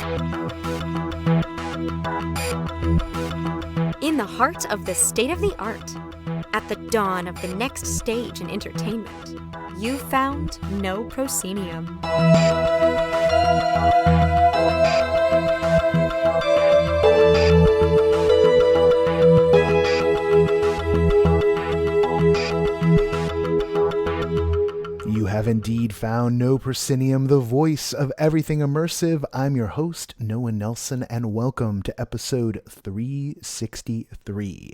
In the heart of the state-of-the-art, at the dawn of the next stage in entertainment, you found No Proscenium. You have indeed found No Proscenium, the voice of everything immersive. I'm your host, Noah Nelson, and welcome to episode 363.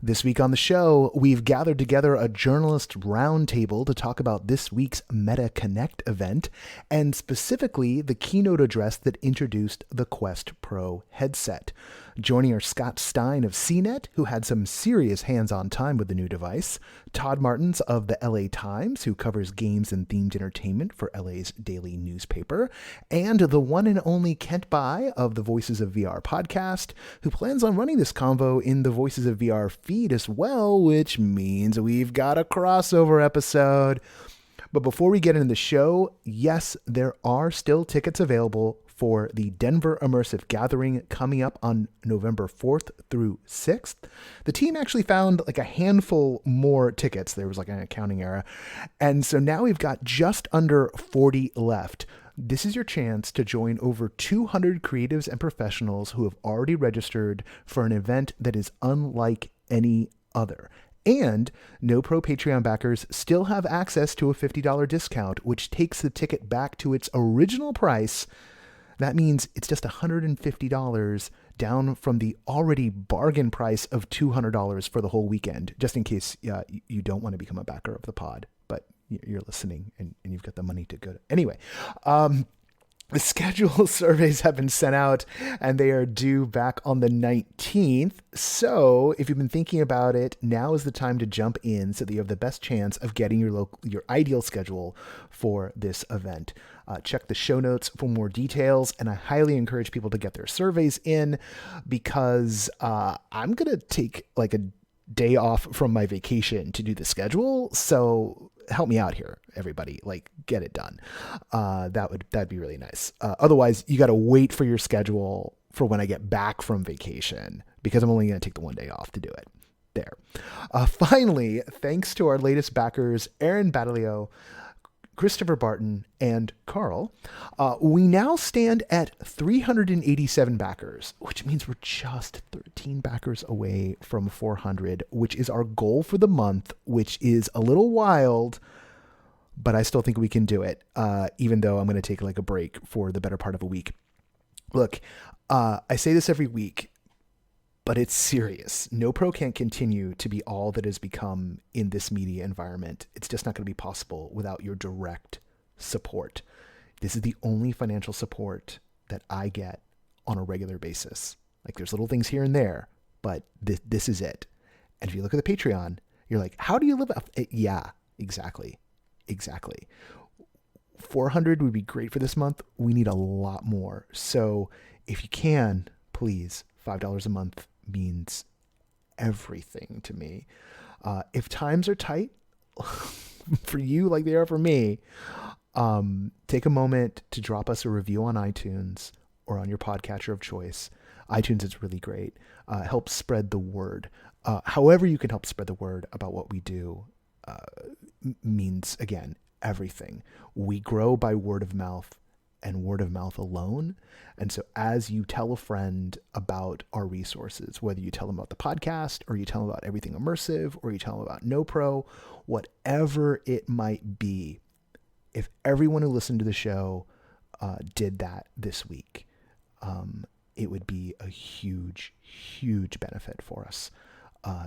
This week on the show, we've gathered together a journalist roundtable to talk about this week's Meta Connect event, and specifically the keynote address that introduced the Quest Pro headset. Joining are Scott Stein of CNET, who had some serious hands-on time with the new device, Todd Martens of the LA Times, who covers games and themed entertainment for LA's daily newspaper, and the one and only Kent Bai of the Voices of VR podcast, who plans on running this convo in the Voices of VR feed as well, which means we've got a crossover episode. But before we get into the show, yes, there are still tickets available for the Denver Immersive Gathering coming up on November 4th through 6th. The team actually found like a handful more tickets. There was like an accounting error. And so now we've got just under 40 left. This is your chance to join over 200 creatives and professionals who have already registered for an event that is unlike any other. And No Pro Patreon backers still have access to a $50 discount, which takes the ticket back to its original price. That means it's just $150 down from the already bargain price of $200 for the whole weekend, just in case you don't want to become a backer of the pod, but you're listening and you've got the money to go to. Anyway, the schedule surveys have been sent out and they are due back on the 19th. So if you've been thinking about it, now is the time to jump in so that you have the best chance of getting your ideal schedule for this event. Check the show notes for more details, and I highly encourage people to get their surveys in because I'm going to take like a day off from my vacation to do the schedule. So help me out here, everybody, like get it done. That'd be really nice. Otherwise you got to wait for your schedule for when I get back from vacation because I'm only going to take the one day off to do it. There. Finally, thanks to our latest backers, Aaron Battaglia, Christopher Barton, and Carl, we now stand at 387 backers, which means we're just 13 backers away from 400, which is our goal for the month, which is a little wild, but I still think we can do it, even though I'm going to take like a break for the better part of a week. Look, I say this every week, but it's serious. No Pro can't continue to be all that has become in this media environment. It's just not going to be possible without your direct support. This is the only financial support that I get on a regular basis. Like there's little things here and there, but this is it. And if you look at the Patreon, you're like, how do you live up? Yeah, exactly. 400 would be great for this month. We need a lot more. So if you can, please, $5 a month means everything to me. If times are tight for you like they are for me, take a moment to drop us a review on iTunes or on your podcatcher of choice. iTunes is really great. Help spread the word. However you can help spread the word about what we do means, again, everything. We grow by word of mouth and word of mouth alone. And so as you tell a friend about our resources, whether you tell them about the podcast or you tell them about everything immersive or you tell them about No Pro, whatever it might be, if everyone who listened to the show did that this week, it would be a huge, huge benefit for us.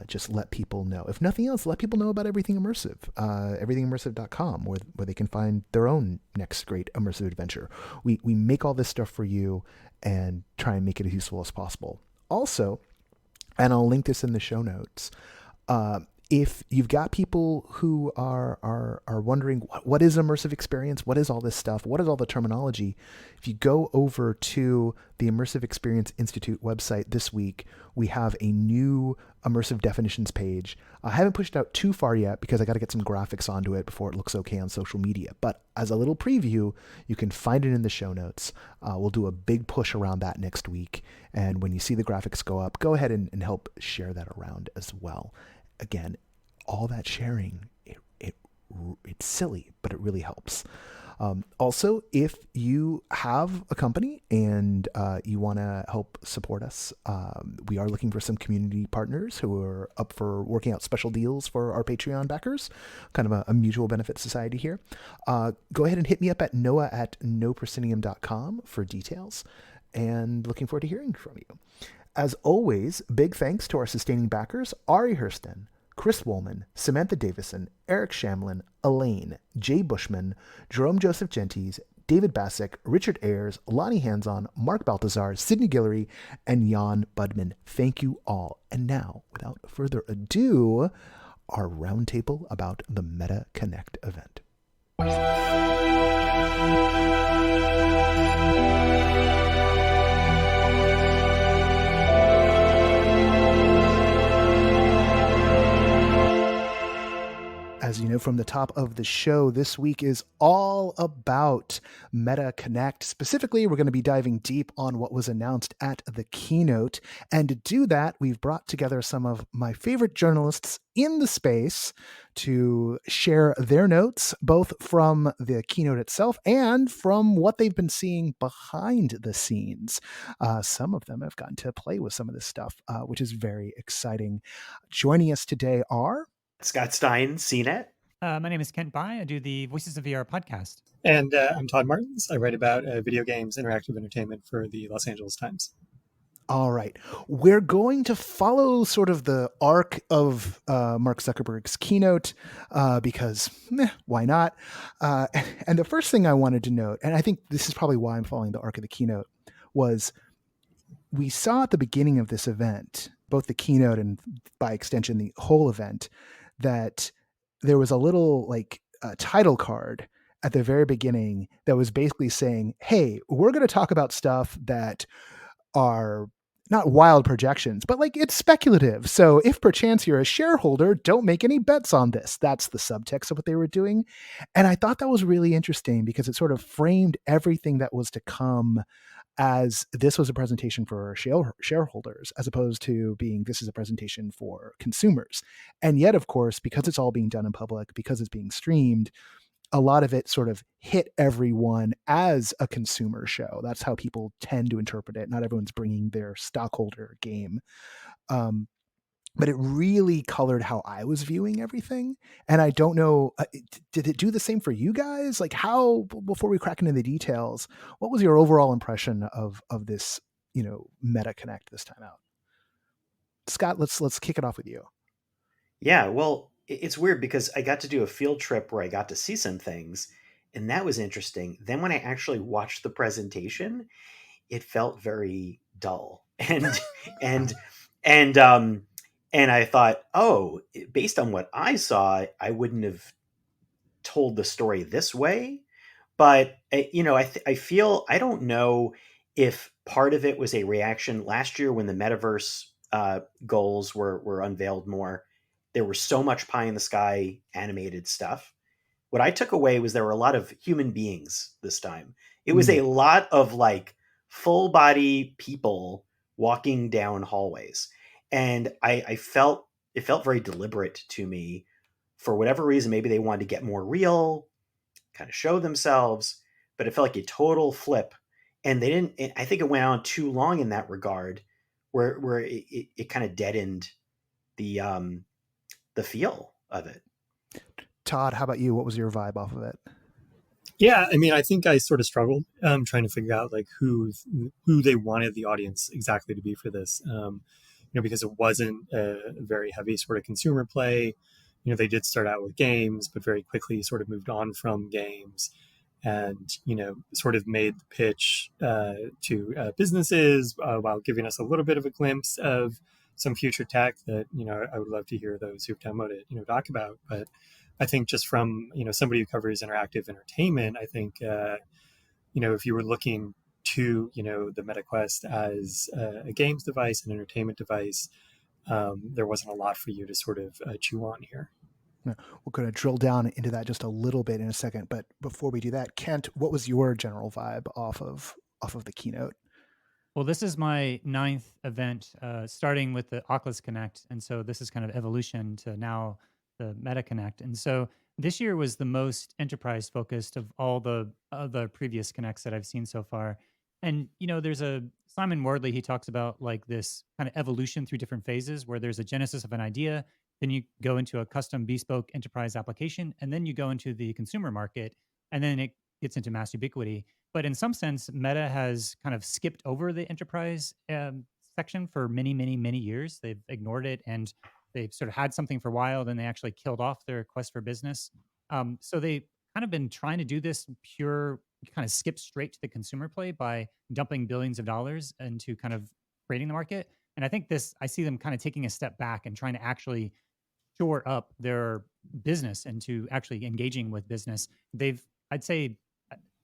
Just let people know. If nothing else, let people know about Everything Immersive, everythingimmersive.com, where they can find their own next great immersive adventure. We make all this stuff for you and try and make it as useful as possible. Also, and I'll link this in the show notes, if you've got people who are wondering what is immersive experience, what is all this stuff, what is all the terminology, if you go over to the Immersive Experience Institute website this week, we have a new immersive definitions page. I haven't pushed it out too far yet because I got to get some graphics onto it before it looks okay on social media. But as a little preview, you can find it in the show notes. We'll do a big push around that next week. And when you see the graphics go up, go ahead and help share that around as well. Again, all that sharing, it's silly, but it really helps. Also, if you have a company and you want to help support us, we are looking for some community partners who are up for working out special deals for our Patreon backers, kind of a mutual benefit society here. Go ahead and hit me up at noah@noproscenium.com for details, and looking forward to hearing from you. As always, big thanks to our sustaining backers, Ari Hurston, Chris Woolman, Samantha Davison, Eric Shamlin, Elaine, Jay Bushman, Jerome Joseph Genties, David Bassick, Richard Ayers, Lonnie Hanson, Mark Baltazar, Sidney Guillory, and Jan Budman. Thank you all. And now, without further ado, our roundtable about the Meta Connect event. As you know from the top of the show, this week is all about Meta Connect. Specifically, we're going to be diving deep on what was announced at the keynote. And to do that, we've brought together some of my favorite journalists in the space to share their notes, both from the keynote itself and from what they've been seeing behind the scenes. Some of them have gotten to play with some of this stuff, which is very exciting. Joining us today are Scott Stein, CNET. My name is Kent Bai. I do the Voices of VR podcast. And I'm Todd Martens. I write about video games, interactive entertainment for the Los Angeles Times. All right. We're going to follow sort of the arc of Mark Zuckerberg's keynote because why not? And the first thing I wanted to note, and I think this is probably why I'm following the arc of the keynote, was we saw at the beginning of this event, both the keynote and by extension the whole event, that there was a little title card at the very beginning that was basically saying, hey, we're going to talk about stuff that are not wild projections, but it's speculative. So if perchance you're a shareholder, don't make any bets on this. That's the subtext of what they were doing. And I thought that was really interesting because it sort of framed everything that was to come as this was a presentation for shareholders, as opposed to being this is a presentation for consumers. And yet, of course, because it's all being done in public, because it's being streamed, a lot of it sort of hit everyone as a consumer show. That's how people tend to interpret it. Not everyone's bringing their stockholder game. But it really colored how I was viewing everything. And I don't know, did it do the same for you guys? How, before we crack into the details, what was your overall impression of this, Meta Connect this time out? Scott, let's kick it off with you. Yeah, well, it's weird because I got to do a field trip where I got to see some things, and that was interesting. Then when I actually watched the presentation, it felt very dull. And I thought, oh, based on what I saw, I wouldn't have told the story this way. But, I feel, I don't know if part of it was a reaction last year when the metaverse goals were unveiled more. There was so much pie in the sky animated stuff. What I took away was there were a lot of human beings this time. It was a lot of full body people walking down hallways. And it felt very deliberate to me. For whatever reason, maybe they wanted to get more real, kind of show themselves, but it felt like a total flip. And they didn't, I think it went on too long in that regard, where it kind of deadened the feel of it. Todd, how about you? What was your vibe off of it? Yeah, I mean, I think I sort of struggled trying to figure out who they wanted the audience exactly to be for this. Because it wasn't a very heavy sort of consumer play. They did start out with games, but very quickly sort of moved on from games and, sort of made the pitch to businesses while giving us a little bit of a glimpse of some future tech that, I would love to hear those who've demoed it, talk about. But I think just from, somebody who covers interactive entertainment, I think, if you were looking to, the Meta Quest as a games device, an entertainment device, there wasn't a lot for you to sort of chew on here. We're going to drill down into that just a little bit in a second. But before we do that, Kent, what was your general vibe off of the keynote? Well, this is my 9th event, starting with the Oculus Connect. And so this is kind of evolution to now the Meta Connect. And so this year was the most enterprise focused of all the previous Connects that I've seen so far. And, there's a Simon Wardley, he talks about like this kind of evolution through different phases where there's a genesis of an idea, then you go into a custom bespoke enterprise application, and then you go into the consumer market, and then it gets into mass ubiquity. But in some sense, Meta has kind of skipped over the enterprise section for many, many, many years. They've ignored it, and they've sort of had something for a while. Then they actually killed off their quest for business. So they kind of been trying to do this pure, kind of skip straight to the consumer play by dumping billions of dollars into kind of creating the market. And I think I see them kind of taking a step back and trying to actually shore up their business into actually engaging with business. I'd say,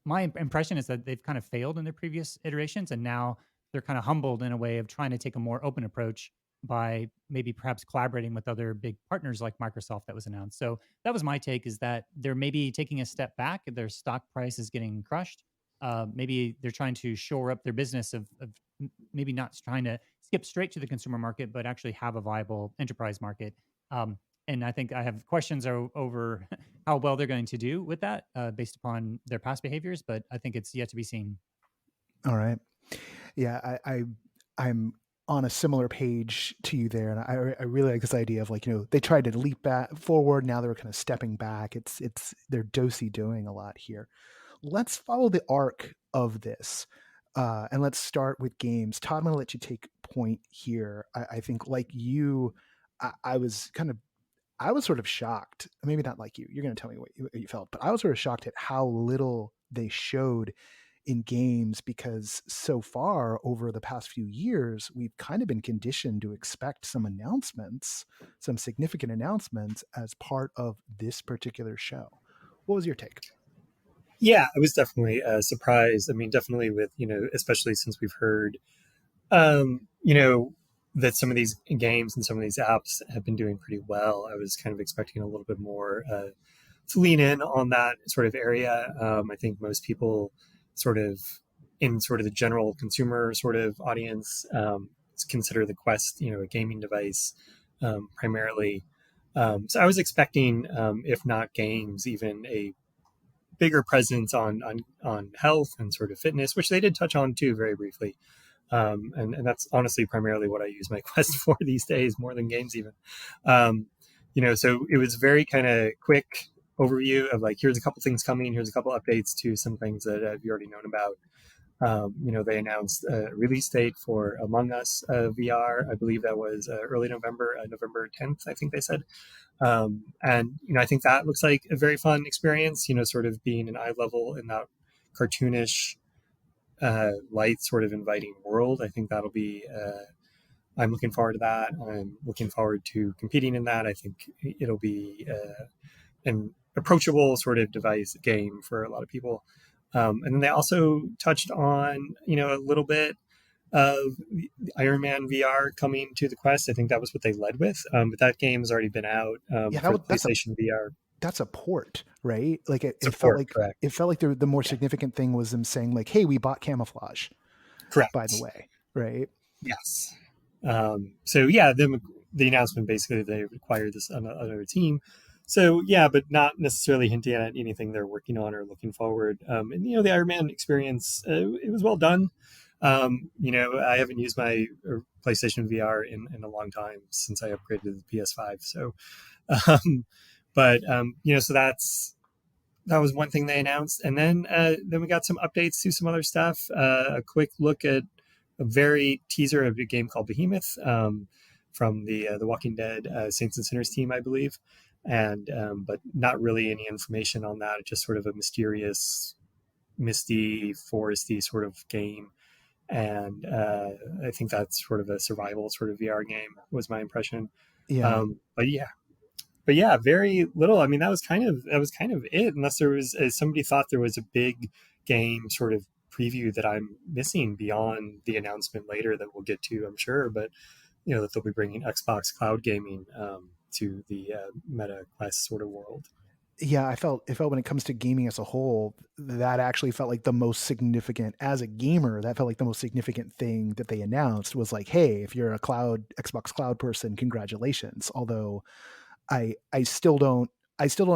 my impression is that they've kind of failed in their previous iterations, and now they're kind of humbled in a way of trying to take a more open approach by maybe perhaps collaborating with other big partners like Microsoft that was announced. So that was my take, is that they're maybe taking a step back. Their stock price is getting crushed. Maybe they're trying to shore up their business of maybe not trying to skip straight to the consumer market, but actually have a viable enterprise market. And I think I have questions over how well they're going to do with that based upon their past behaviors, but I think it's yet to be seen. All right. Yeah, I'm on a similar page to you there. And I really like this idea of like, they tried to leap back forward. Now they're kind of stepping back. They're doing a lot here. Let's follow the arc of this. And let's start with games. Todd, I'm going to let you take point here. I think like you, I was sort of shocked. Maybe not like you. You're going to tell me what you felt, but I was sort of shocked at how little they showed in games, because so far over the past few years, we've kind of been conditioned to expect some significant announcements as part of this particular show. What was your take? Yeah, I was definitely surprised. I mean, definitely with, especially since we've heard, that some of these games and some of these apps have been doing pretty well. I was kind of expecting a little bit more to lean in on that sort of area. I think most people sort of in sort of the general consumer sort of audience consider the Quest, a gaming device primarily. So I was expecting, if not games, even a bigger presence on health and sort of fitness, which they did touch on too very briefly. And that's honestly primarily what I use my Quest for these days, more than games even. So it was very kind of quick overview of like, here's a couple things coming, here's a couple updates to some things that you already known about. They announced a release date for Among Us VR. I believe that was early November, November 10th, I think they said. And I think that looks like a very fun experience, sort of being an eye level in that cartoonish, light sort of inviting world. I think that'll be, I'm looking forward to that. I'm looking forward to competing in that. I think it'll be an approachable sort of device game for a lot of people. And then they also touched on, a little bit of Iron Man VR coming to the Quest. I think that was what they led with. But that game has already been out for PlayStation VR. That's a port, right? Like it felt port, like correct. It felt like the more significant thing was them saying like, "Hey, we bought camouflage." Correct. By the way, right? Yes. So yeah, the announcement basically they acquired this another team. So yeah, but not necessarily hinting at anything they're working on or looking forward. And the Iron Man experience, it was well done. I haven't used my PlayStation VR in a long time since I upgraded to the PS5. So, so that was one thing they announced, and then we got some updates to some other stuff. A quick look at a very teaser of a game called Behemoth from the Walking Dead Saints and Sinners team, I believe, and but not really any information on that. Just sort of a mysterious, misty, foresty sort of game. and I think that's sort of a survival sort of VR game was my impression. Yeah. But yeah, very little. I mean, that was kind of it. Unless there was, as somebody thought there was a big game sort of preview that I'm missing beyond the announcement later that we'll get to, I'm sure. But that they'll be bringing Xbox cloud gaming to the Meta Quest sort of world. Yeah, it felt when it comes to gaming as a whole, that actually felt like the most significant, as a gamer, that felt like the most significant thing that they announced was like, hey, if you're a Xbox cloud person, congratulations. Although I still don't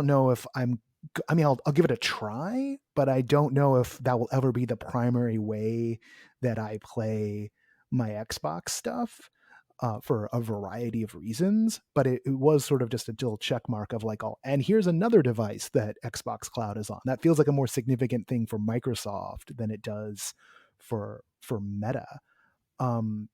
know if I'll give it a try, but I don't know if that will ever be the primary way that I play my Xbox stuff. For a variety of reasons, but it was sort of just a little check mark of like, oh, and here's another device that Xbox Cloud is on. That feels like a more significant thing for Microsoft than it does for Meta. Do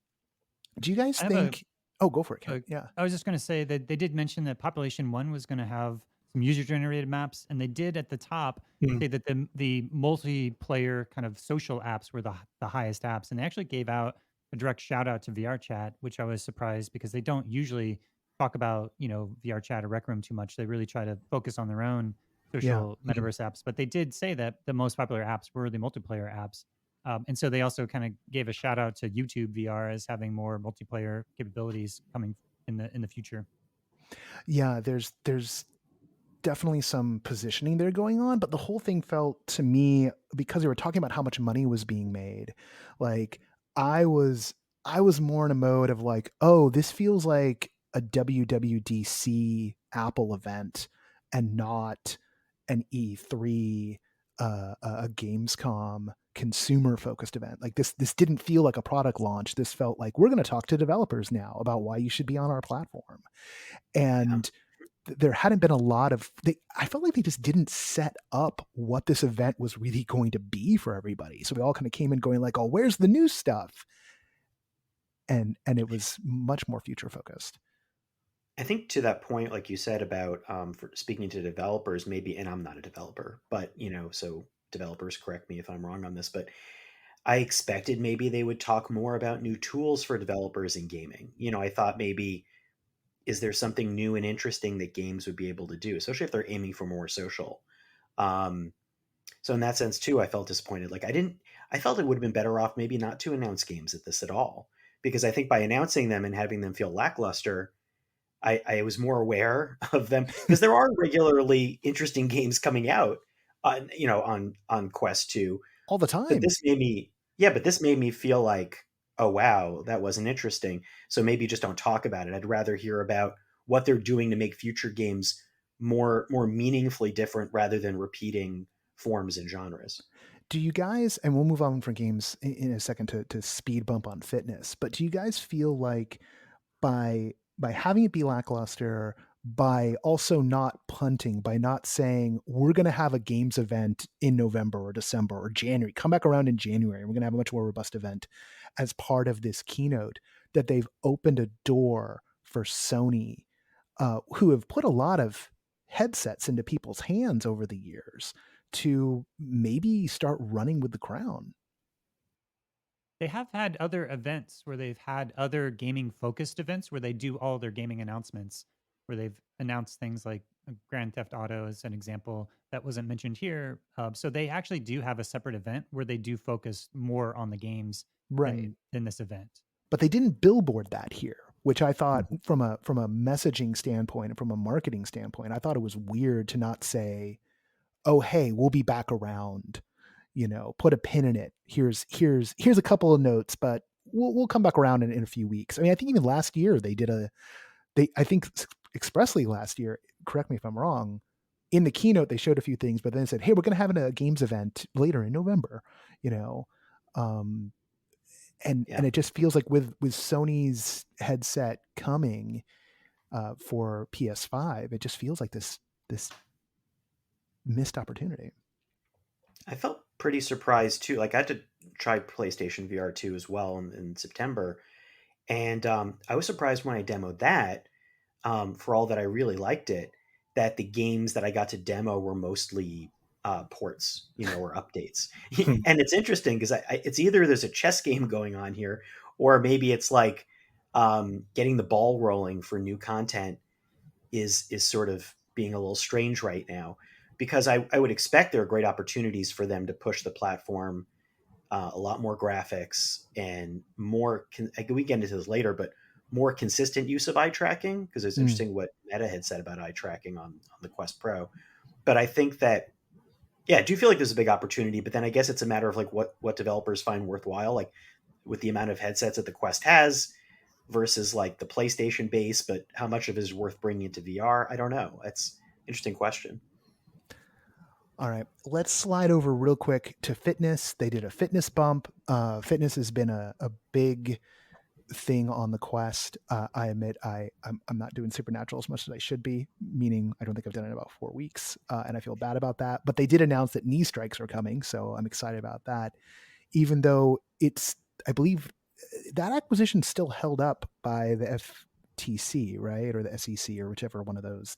you guys think? Oh, go for it, Ken. Yeah. I was just going to say that they did mention that Population 1 was going to have some user-generated maps, and they did at the top say that the multiplayer kind of social apps were the highest apps, and they actually gave out a direct shout out to VR Chat, which I was surprised because they don't usually talk about VR Chat or Rec Room too much. They really try to focus on their own social metaverse apps, but they did say that the most popular apps were the multiplayer apps. And so they also kind of gave a shout out to YouTube VR as having more multiplayer capabilities coming in the future. Yeah, there's definitely some positioning there going on, but the whole thing felt to me, because they were talking about how much money was being made, like I was more in a mode of like, oh, this feels like a WWDC Apple event and not an E3 a Gamescom consumer focused event. Like this didn't feel like a product launch. This felt like we're going to talk to developers now about why you should be on our platform. And there hadn't been a lot of I felt like they just didn't set up what this event was really going to be for everybody. So we all kind of came in going like, oh, where's the new stuff? And it was much more future focused. I think to that point, like you said about for speaking to developers, maybe, and I'm not a developer, but so developers correct me if I'm wrong on this, but I expected maybe they would talk more about new tools for developers in gaming. I thought maybe, is there something new and interesting that games would be able to do, especially if they're aiming for more social? So in that sense too, I felt disappointed. Like I felt it would have been better off maybe not to announce games at this at all, because I think by announcing them and having them feel lackluster, I was more aware of them, because there are regularly interesting games coming out on Quest 2. All the But time. this made me feel like, oh wow, that wasn't interesting. So maybe just don't talk about it. I'd rather hear about what they're doing to make future games more meaningfully different, rather than repeating forms and genres. Do you guys, and we'll move on from games in a second to speed bump on fitness, but do you guys feel like by having it be lackluster, by also not punting, by not saying we're going to have a games event in November or December or January, come back around in January, and we're going to have a much more robust event as part of this keynote, that they've opened a door for Sony, who have put a lot of headsets into people's hands over the years, to maybe start running with the crown? They have had other events where they've had other gaming focused events where they do all their gaming announcements, where they've announced things like Grand Theft Auto as an example that wasn't mentioned here. So they actually do have a separate event where they do focus more on the games Right. than this event. But they didn't billboard that here, which I thought from a messaging standpoint and from a marketing standpoint, I thought it was weird to not say, oh, hey, we'll be back around, put a pin in it. Here's a couple of notes, but we'll come back around in a few weeks. I mean, I think even last year I think expressly last year, correct me if I'm wrong, in the keynote, they showed a few things, but then said, hey, we're going to have a games event later in November, and it just feels like with Sony's headset coming for PS5, it just feels like this missed opportunity. I felt pretty surprised too. Like I had to try PlayStation VR 2 as well in September, and I was surprised when I demoed that. For all that I really liked it, that the games that I got to demo were mostly ports, or updates. And it's interesting because it's either there's a chess game going on here, or maybe it's like getting the ball rolling for new content is sort of being a little strange right now, because I would expect there are great opportunities for them to push the platform a lot more graphics and more. We get into this later, but more consistent use of eye tracking, because it's interesting what Meta had said about eye tracking on the Quest Pro. But I think that, yeah, I do feel like there's a big opportunity, but then I guess it's a matter of like what developers find worthwhile, like with the amount of headsets that the Quest has versus like the PlayStation base, but how much of it is worth bringing into VR? I don't know. That's an interesting question. All right, let's slide over real quick to fitness. They did a fitness bump. Fitness has been a big thing on the Quest. I admit I'm not doing Supernatural as much as I should be, meaning I don't think I've done it in about 4 weeks, and I feel bad about that. But they did announce that knee strikes are coming, so I'm excited about that. Even though I believe that acquisition's still held up by the FTC, right, or the SEC, or whichever one of those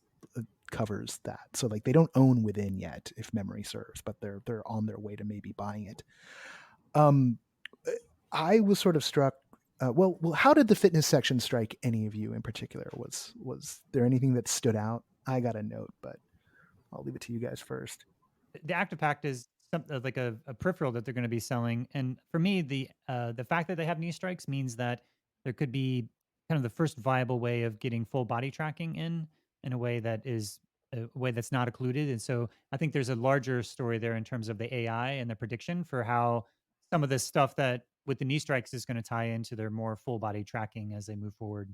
covers that. So like they don't own Within yet, if memory serves, but they're on their way to maybe buying it. I was sort of struck. Well, how did the fitness section strike any of you in particular? Was there anything that stood out? I got a note, but I'll leave it to you guys first. The Active Pack is like a peripheral that they're going to be selling, and for me, the fact that they have knee strikes means that there could be kind of the first viable way of getting full body tracking in a way that is a way that's not occluded. And so I think there's a larger story there in terms of the AI and the prediction for how some of this stuff that with the knee strikes is going to tie into their more full body tracking as they move forward.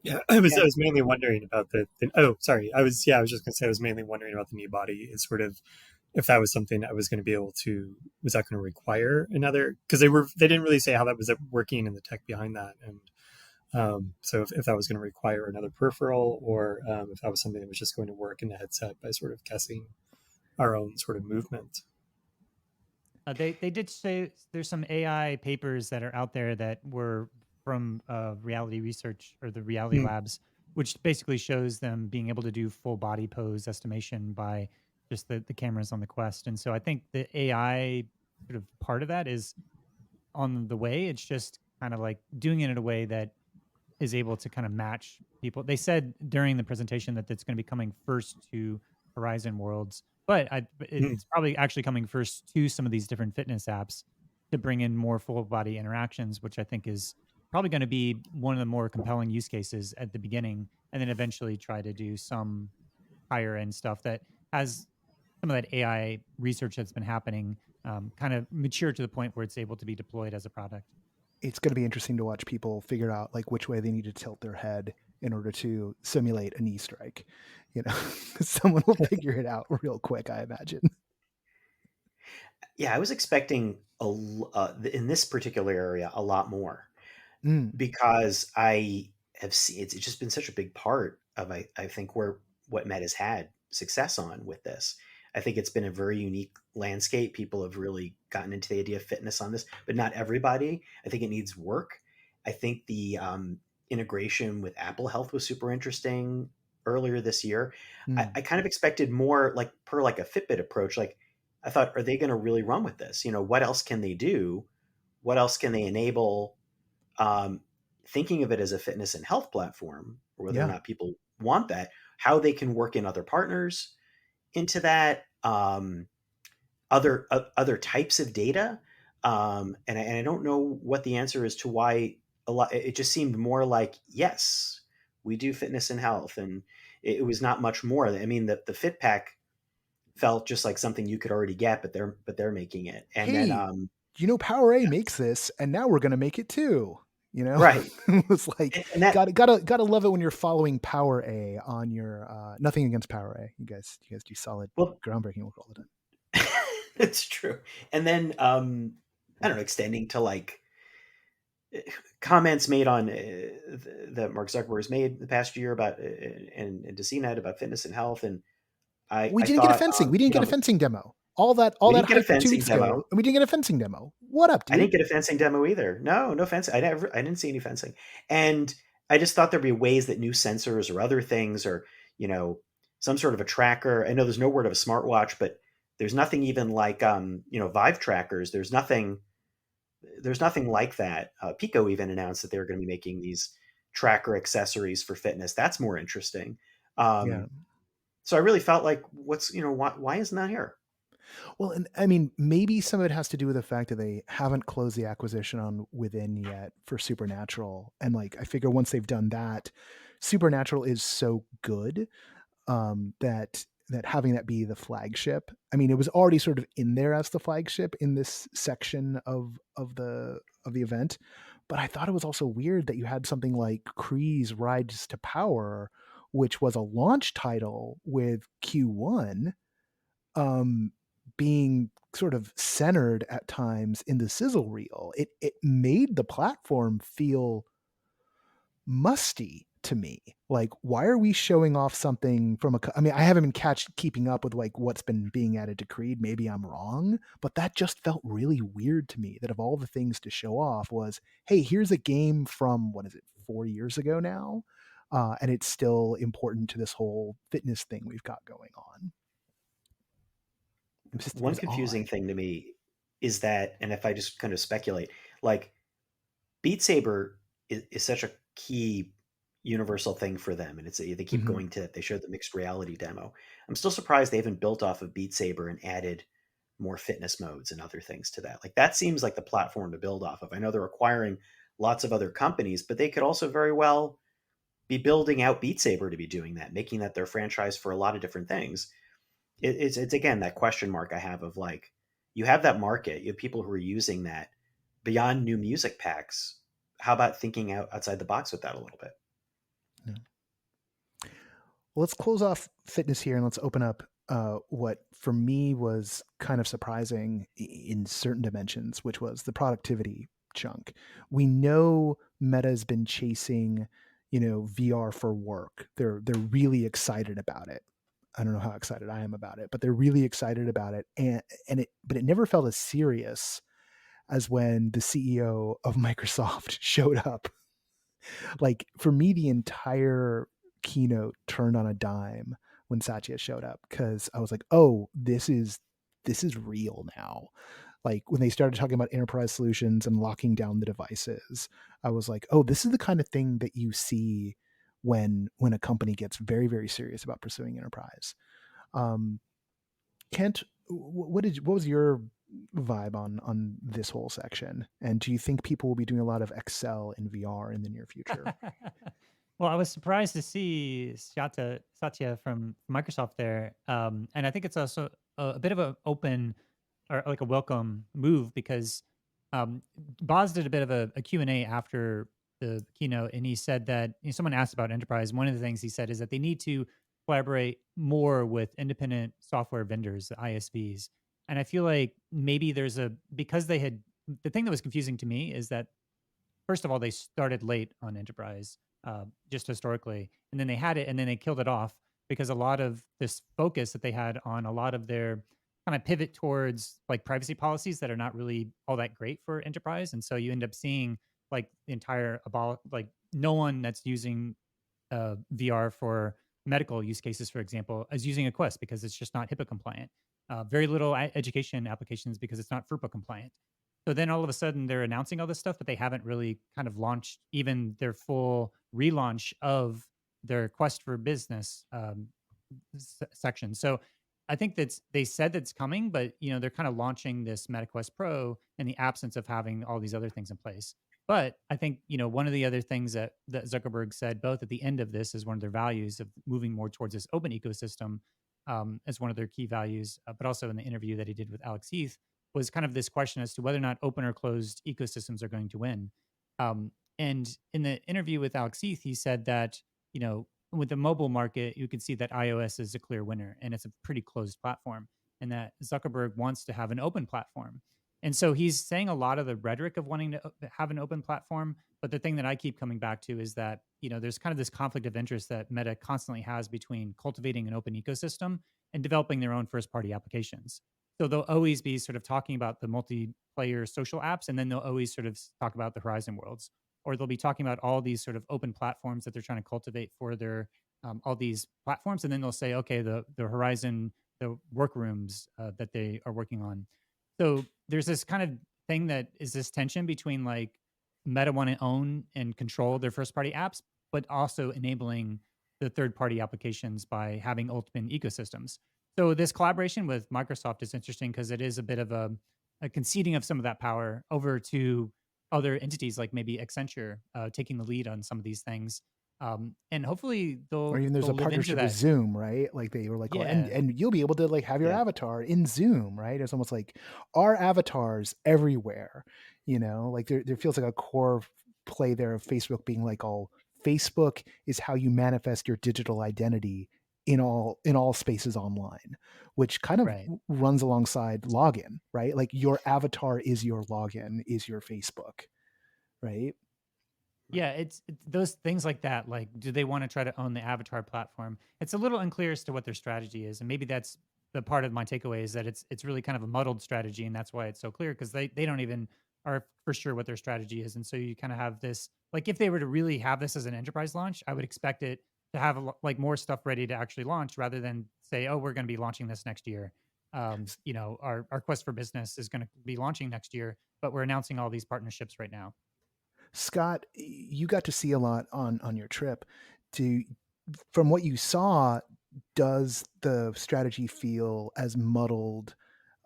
Yeah, I was mainly wondering about I was just gonna say I was mainly wondering about the knee body and sort of if that was something I was going to be able to, was that going to require another, because they didn't really say how that was working and the tech behind that. And so if that was going to require another peripheral, or if that was something that was just going to work in the headset by sort of guessing our own sort of movement. They did say there's some AI papers that are out there that were from Reality Research or the Reality Labs, which basically shows them being able to do full body pose estimation by just the cameras on the Quest. And so I think the AI sort of part of that is on the way. It's just kind of like doing it in a way that is able to kind of match people. They said during the presentation that it's going to be coming first to Horizon Worlds, but it's probably actually coming first to some of these different fitness apps to bring in more full body interactions, which I think is probably going to be one of the more compelling use cases at the beginning, and then eventually try to do some higher end stuff that has some of that AI research that's been happening kind of mature to the point where it's able to be deployed as a product. It's going to be interesting to watch people figure out like which way they need to tilt their head in order to simulate a knee strike. Someone will figure it out real quick, I imagine. Yeah, I was expecting in this particular area a lot more, because I have seen it's just been such a big part of I think what Meta's had success on with this. I think it's been a very unique landscape. People have really gotten into the idea of fitness on this, but not everybody. I think it needs work. I think the integration with Apple Health was super interesting earlier this year. I kind of expected more like a Fitbit approach. Like I thought, are they going to really run with this? What else can they do? What else can they enable? Thinking of it as a fitness and health platform, or whether or not people want that, how they can work in other partners into that, other types of data, and I don't know what the answer is to why it just seemed more like, yes, we do fitness and health, and it was not much more. I mean, the Fit Pack felt just like something you could already get, but they're making it, and hey, then PowerA makes this, and now we're going to make it too. Right? It was like, and that, gotta love it when you're following PowerA on your. Nothing against PowerA, you guys do solid, groundbreaking work all the time. It's true. And then I don't know, extending to like comments made on that Mark Zuckerberg has made the past year about and to CNET about fitness and health, and we didn't get a fencing. We didn't get a fencing demo. All that hype 2 weeks ago, and we didn't get a fencing demo. What up, dude? I didn't get a fencing demo either. No fencing. I didn't see any fencing, and I just thought there'd be ways that new sensors or other things, or some sort of a tracker. I know there's no word of a smartwatch, but there's nothing even like Vive trackers. There's nothing like that. Pico even announced that they were going to be making these tracker accessories for fitness. That's more interesting. Yeah. So I really felt like, why isn't that here? Well, and I mean, maybe some of it has to do with the fact that they haven't closed the acquisition on Within yet for Supernatural. And like, I figure once they've done that, Supernatural is so good that having that be the flagship. I mean, it was already sort of in there as the flagship in this section of the event, but I thought it was also weird that you had something like Kree's Rise to Power, which was a launch title with Q1 being sort of centered at times in the sizzle reel. It made the platform feel musty to me. Like, why are we showing off something from I mean, I haven't been keeping up with like what's been being added to Creed. Maybe I'm wrong, but that just felt really weird to me that of all the things to show off was, hey, here's a game from, what is it, 4 years ago now? And it's still important to this whole fitness thing we've got going on. It One was confusing odd. thing to me is that, and if I just kind of speculate, like Beat Saber is such a key universal thing for them, and they keep Mhm. going to it. They showed the mixed reality demo. I'm still surprised they haven't built off of Beat Saber and added more fitness modes and other things to that. Like that seems like the platform to build off of. I know they're acquiring lots of other companies, but they could also very well be building out Beat Saber to be doing that, making that their franchise for a lot of different things. It's again that question mark I have of like, you have that market, you have people who are using that beyond new music packs. How about thinking outside the box with that a little bit? Yeah. Well, let's close off fitness here and let's open up what for me was kind of surprising in certain dimensions, which was the productivity chunk. We know Meta's been chasing, VR for work. They're really excited about it. I don't know how excited I am about it, but they're really excited about it. But it never felt as serious as when the CEO of Microsoft showed up. Like for me, the entire keynote turned on a dime when Satya showed up because I was like, oh, this is real now. Like when they started talking about enterprise solutions and locking down the devices, I was like, oh, this is the kind of thing that you see when a company gets very, very serious about pursuing enterprise. Um, Kent, what was your vibe on this whole section? And do you think people will be doing a lot of Excel in VR in the near future? Well, I was surprised to see Satya from Microsoft there, and I think it's also a bit of an open or like a welcome move because Boz did a bit of a Q&A after the keynote, and he said that someone asked about enterprise. One of the things he said is that they need to collaborate more with independent software vendors, the ISVs. And I feel like maybe because the thing that was confusing to me is that first of all, they started late on enterprise, just historically, and then they had it, and then they killed it off because a lot of this focus that they had on a lot of their kind of pivot towards like privacy policies that are not really all that great for enterprise, and so you end up seeing like the entire like no one that's using VR for medical use cases, for example, is using a Quest because it's just not HIPAA compliant. Very little education applications because it's not FERPA compliant. So then all of a sudden they're announcing all this stuff, but they haven't really kind of launched even their full relaunch of their Quest for Business section. So I think they said that's coming, but they're kind of launching this MetaQuest Pro in the absence of having all these other things in place. But I think one of the other things that Zuckerberg said, both at the end of this, as one of their values of moving more towards this open ecosystem as one of their key values, but also in the interview that he did with Alex Heath, was kind of this question as to whether or not open or closed ecosystems are going to win. And in the interview with Alex Heath, he said that with the mobile market, you can see that iOS is a clear winner, and it's a pretty closed platform, and that Zuckerberg wants to have an open platform. And so he's saying a lot of the rhetoric of wanting to have an open platform. But the thing that I keep coming back to is that, there's kind of this conflict of interest that Meta constantly has between cultivating an open ecosystem and developing their own first party applications. So they'll always be sort of talking about the multiplayer social apps, and then they'll always sort of talk about the Horizon worlds, or they'll be talking about all these sort of open platforms that they're trying to cultivate for their all these platforms, and then they'll say, okay, the Horizon, the workrooms that they are working on. So there's this kind of thing that is this tension between like Meta want to own and control their first party apps, but also enabling the third party applications by having open ecosystems. So this collaboration with Microsoft is interesting because it is a bit of a conceding of some of that power over to other entities like maybe Accenture taking the lead on some of these things. And hopefully Or even there's a they'll live into partnership with that. Zoom, right? Like they were like, oh, Yeah, and you'll be able to like have your Yeah. avatar in Zoom, right? It's almost like our avatars everywhere, like there feels like a core play there of Facebook being like, oh, Facebook is how you manifest your digital identity in all spaces online, which kind of right. runs alongside login, right? Like your avatar is your login, is your Facebook, right? Yeah, it's those things like that. Like, do they want to try to own the Avatar platform? It's a little unclear as to what their strategy is, and maybe that's the part of my takeaway is that it's really kind of a muddled strategy, and that's why it's so clear because they don't even are for sure what their strategy is, and so you kind of have this like if they were to really have this as an enterprise launch, I would expect it to have like more stuff ready to actually launch rather than say, oh, we're going to be launching this next year. Our Quest for Business is going to be launching next year, but we're announcing all these partnerships right now. Scott, you got to see a lot on your trip. Do From what you saw, does the strategy feel as muddled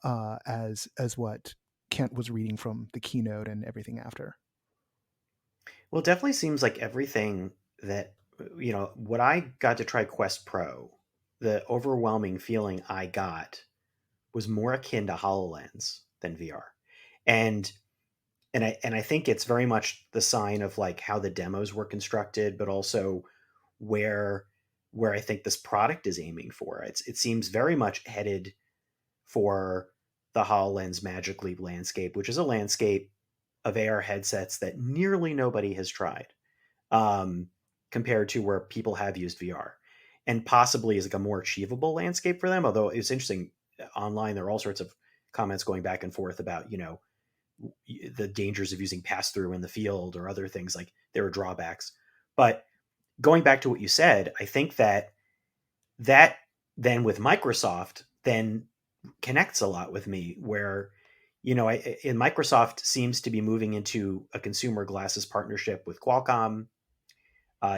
as what Kent was reading from the keynote and everything after? Well, it definitely seems like everything that, what I got to try Quest Pro, the overwhelming feeling I got was more akin to HoloLens than VR. And and I think it's very much the sign of like how the demos were constructed, but also where where I think this product is aiming for. It seems very much headed for the HoloLens Magic Leap landscape, which is a landscape of AR headsets that nearly nobody has tried, um, compared to where people have used VR, and possibly is like a more achievable landscape for them. Although it's interesting, online there are all sorts of comments going back and forth about the dangers of using pass through in the field or other things, like there are drawbacks. But going back to what you said, I think that then with Microsoft then connects a lot with me, where and Microsoft seems to be moving into a consumer glasses partnership with Qualcomm.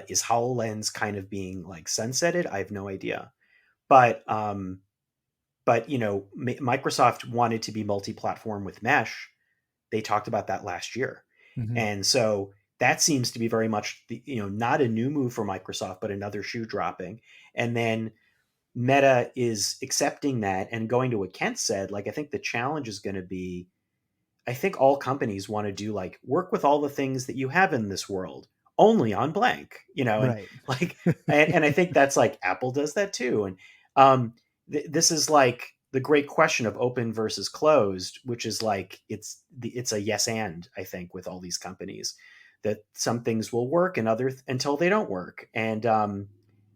Is HoloLens kind of being like sunsetted? I have no idea. But Microsoft wanted to be multi-platform with Mesh. They talked about that last year, Mm-hmm. and so that seems to be very much not a new move for Microsoft, but another shoe dropping. And then Meta is accepting that and going to what Kent said. Like, I think the challenge is going to be, I think all companies want to do like work with all the things that you have in this world only on blank, and Right. like, and I think that's like Apple does that too. And this is like the great question of open versus closed, which is like it's a yes and I think with all these companies, that some things will work and until they don't work, and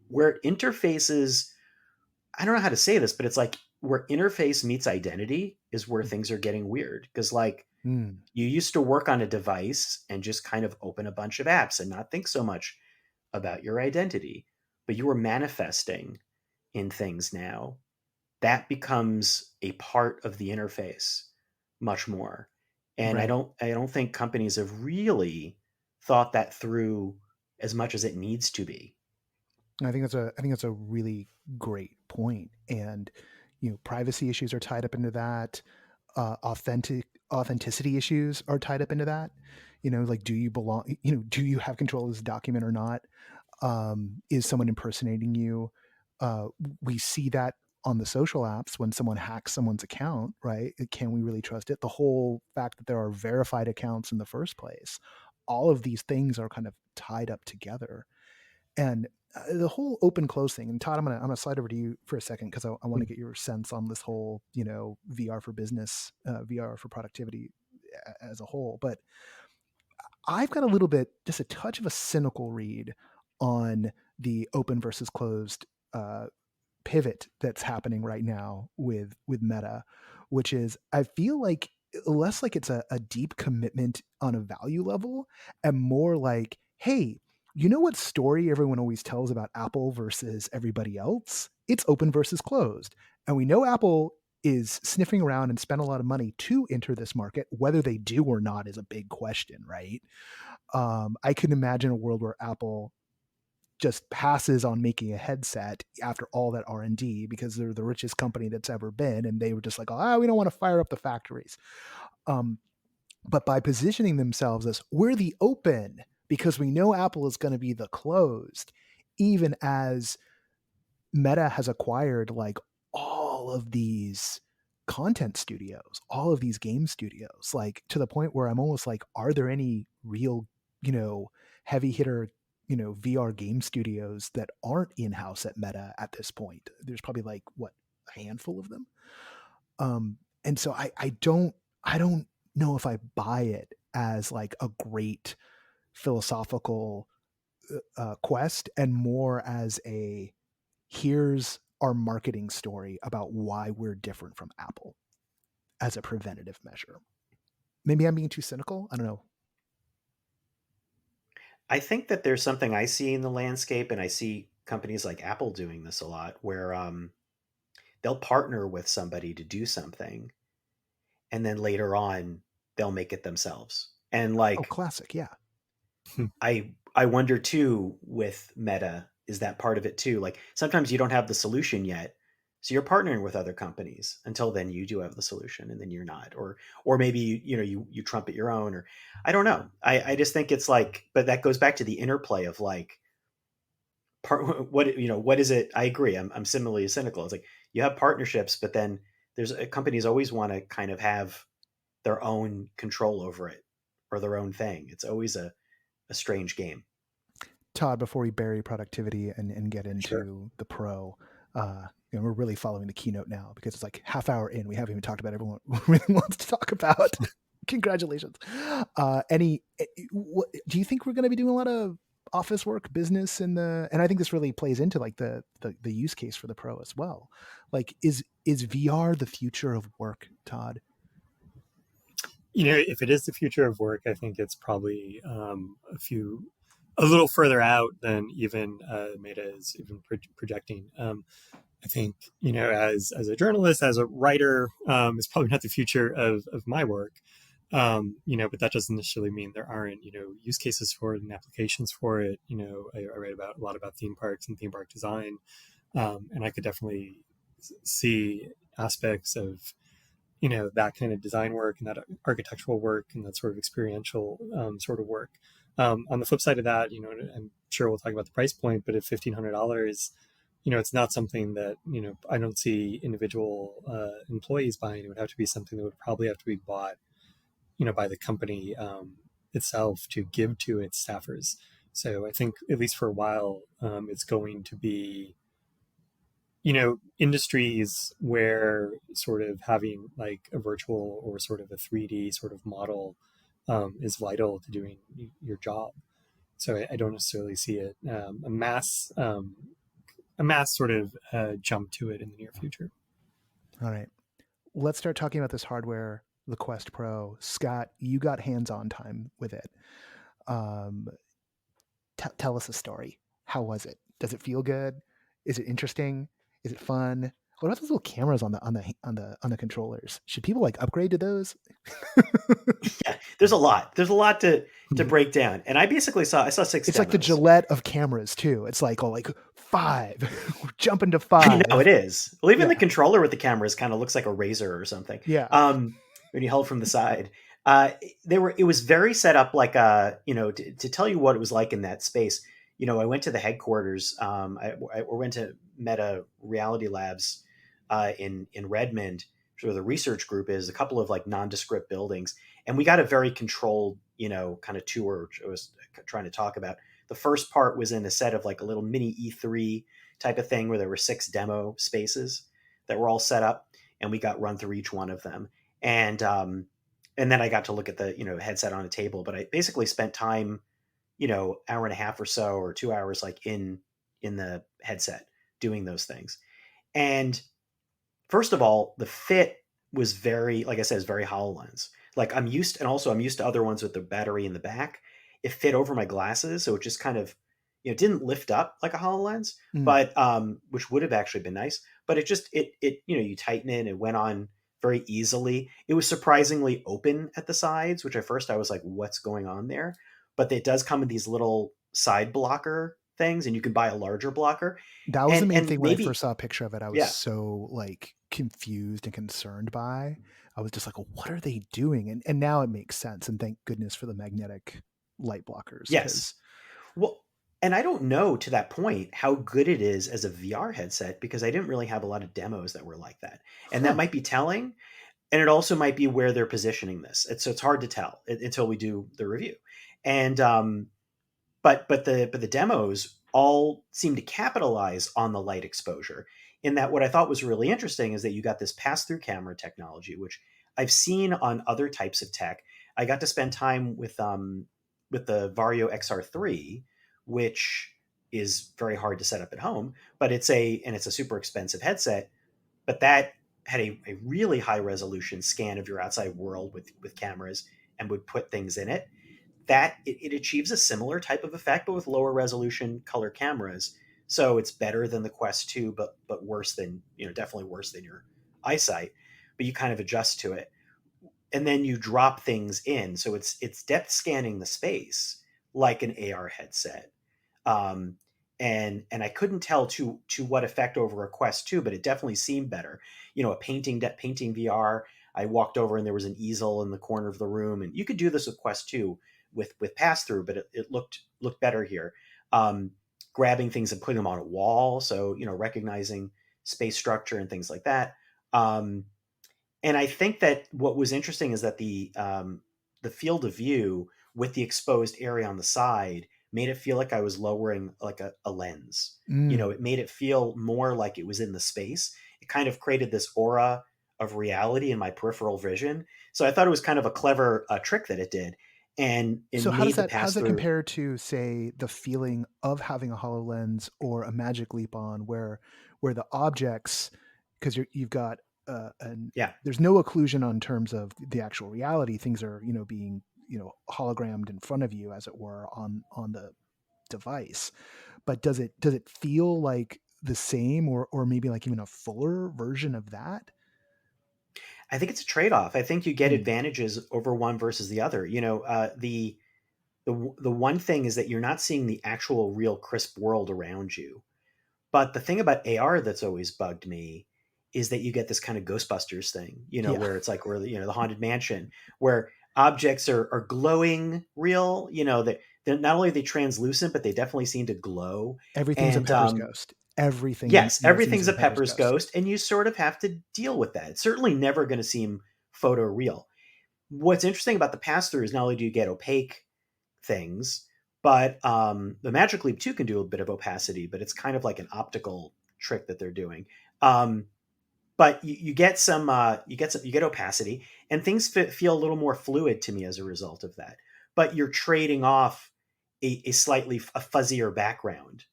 where interfaces, I don't know how to say this, but it's like where interface meets identity is where things are getting weird. Because like Mm, you used to work on a device and just kind of open a bunch of apps and not think so much about your identity, but you were manifesting in things now. That becomes a part of the interface much more. And I right. don't I don't think companies have really thought that through as much as it needs to be. I think that's a really great point. And privacy issues are tied up into that. Authenticity issues are tied up into that. Like, do you belong? Do you have control of this document or not? Is someone impersonating you? Uh, we see that on the social apps when someone hacks someone's account, right? Can we really trust it? The whole fact that there are verified accounts in the first place, all of these things are kind of tied up together. And the whole open close thing. And Todd, I'm gonna slide over to you for a second because I want to get your sense on this whole VR for business, VR for productivity as a whole. But I've got a little bit, just a touch of a cynical read on the open versus closed uh, pivot that's happening right now with Meta, which is I feel like less like it's a deep commitment on a value level and more like, hey, you know what story everyone always tells about Apple versus everybody else? It's open versus closed. And we know Apple is sniffing around and spent a lot of money to enter this market. Whether they do or not is a big question, right? I can imagine a world where Apple just passes on making a headset after all that R&D because they're the richest company that's ever been, and they were just like, oh, we don't want to fire up the factories. But by positioning themselves as we're the open, because we know Apple is going to be the closed, even as Meta has acquired like all of these content studios, all of these game studios, like to the point where I'm almost like, are there any real, heavy hitter, VR game studios that aren't in-house at Meta at this point? There's probably like a handful of them. And so I don't know if I buy it as like a great philosophical quest, and more as a here's our marketing story about why we're different from Apple as a preventative measure. Maybe I'm being too cynical. I don't know. I think that there's something I see in the landscape, and I see companies like Apple doing this a lot, where they'll partner with somebody to do something, and then later on they'll make it themselves. And like, classic, yeah. I wonder too with Meta, is that part of it too? Like sometimes you don't have the solution yet, so you're partnering with other companies. Until then, you do have the solution, and then you're not, or maybe you trumpet your own, or I don't know. I just think it's like, but that goes back to the interplay of like, what is it? I agree. I'm similarly cynical. It's like you have partnerships, but then there's companies always want to kind of have their own control over it or their own thing. It's always a strange game. Todd, before we bury productivity and get into the Pro, we're really following the keynote now because it's like half hour in. We haven't even talked about everyone really wants to talk about. Congratulations. Do you think we're going to be doing a lot of office work, business, and I think this really plays into like the use case for the Pro as well. Like, is VR the future of work, Todd? If it is the future of work, I think it's probably a little further out than even Meta is even projecting. I think, as a journalist, as a writer, it's probably not the future of my work. But that doesn't necessarily mean there aren't, use cases for it and applications for it. I write a lot about theme parks and theme park design. And I could definitely see aspects of, that kind of design work and that architectural work and that sort of experiential sort of work. On the flip side of that, I'm sure we'll talk about the price point, but at $1,500, it's not something that, I don't see individual employees buying. It would have to be something that would probably have to be bought, by the company itself to give to its staffers. So I think at least for a while, it's going to be, industries where sort of having like a virtual or sort of a 3D sort of model is vital to doing your job. So I don't necessarily see it a mass sort of jump to it in the near future. All right, let's start talking about this hardware, the Quest Pro. Scott, you got hands-on time with it. Tell us a story. How was it? Does it feel good? Is it interesting? Is it fun? What about those little cameras on the controllers? Should people like upgrade to those? Yeah, there's a lot. There's a lot to break down. And I basically saw 6 It's demos. like the Gillette of cameras too. It's like, like 5. We're jumping to 5. I know it is. Well, even the controller with the cameras kind of looks like a razor or something. Yeah. When you held from the side. It was very set up like to tell you what it was like in that space. I went to the headquarters. I went to Meta Reality Labs in Redmond, where the research group is, a couple of like nondescript buildings, and we got a very controlled, kind of tour, which I was trying to talk about. The first part was in a set of like a little mini E3 type of thing where there were 6 demo spaces that were all set up, and we got run through each one of them. And then I got to look at the, headset on a table, but I basically spent time, hour and a half or so, or 2 hours, like in the headset doing those things. And first of all, the fit was very, like I said, is very HoloLens. Like I'm used to other ones with the battery in the back. It fit over my glasses. So it just kind of it didn't lift up like a HoloLens, Mm. but which would have actually been nice. But it just you tighten it and it went on very easily. It was surprisingly open at the sides, which at first I was like, what's going on there? But it does come in these little side blocker things, and you can buy a larger blocker. That was the main And thing when I maybe first saw a picture of it. I was yeah, so like confused and concerned by. I was just like, well, what are they doing? And now it makes sense. And thank goodness for the magnetic light blockers. yes. Well, and I don't know to that point how good it is as a VR headset because I didn't really have a lot of demos that were like that. And that Huh. might be telling. And it also might be where they're positioning this. So it's hard to tell until we do the review. And but the demos all seem to capitalize on the light exposure. In that, what I thought was really interesting is that you got this pass-through camera technology, which I've seen on other types of tech. I got to spend time with the Vario XR3, which is very hard to set up at home, but it's a super expensive headset. But that had a really high resolution scan of your outside world with cameras and would put things in it that it achieves a similar type of effect, but with lower resolution color cameras. So it's better than the Quest 2, but worse than, definitely worse than your eyesight. But you kind of adjust to it. And then you drop things in. So it's depth scanning the space like an AR headset. Um, and I couldn't tell to what effect over a Quest 2, but it definitely seemed better. A painting VR. I walked over and there was an easel in the corner of the room, and you could do this with Quest 2 with pass through, but it looked better here. Grabbing things and putting them on a wall, so recognizing space structure and things like that. And I think that what was interesting is that the field of view with the exposed area on the side made it feel like I was lowering like a lens. Mm. It made it feel more like it was in the space. It kind of created this aura of reality in my peripheral vision. So I thought it was kind of a clever trick that it did, and it So made the how does pass that through. compare to, say, the feeling of having a HoloLens or a Magic Leap on, where the objects, because you've got and Yeah, there's no occlusion on terms of the actual reality. Things are being hologrammed in front of you, as it were, on the device. But does it feel like the same, or maybe like even a fuller version of that? I think it's a trade off. I think you get Mm. advantages over one versus the other. The one thing is that you're not seeing the actual real crisp world around you. But the thing about AR that's always bugged me is that you get this kind of Ghostbusters thing, Yeah. where it's like where the haunted mansion, where objects are glowing real, that they're not only are they translucent, but they definitely seem to glow. Everything's a And Pepper's ghost. Everything yes, seems everything's like a a Pepper's Pepper's ghost. ghost, and you sort of have to deal with that. It's certainly never going to seem photoreal. What's interesting about the pass through is not only do you get opaque things, but the Magic Leap 2 can do a bit of opacity, but it's kind of like an optical trick that they're doing. Um, but you get you get opacity, and things feel a little more fluid to me as a result of that. But you're trading off a slightly a fuzzier background.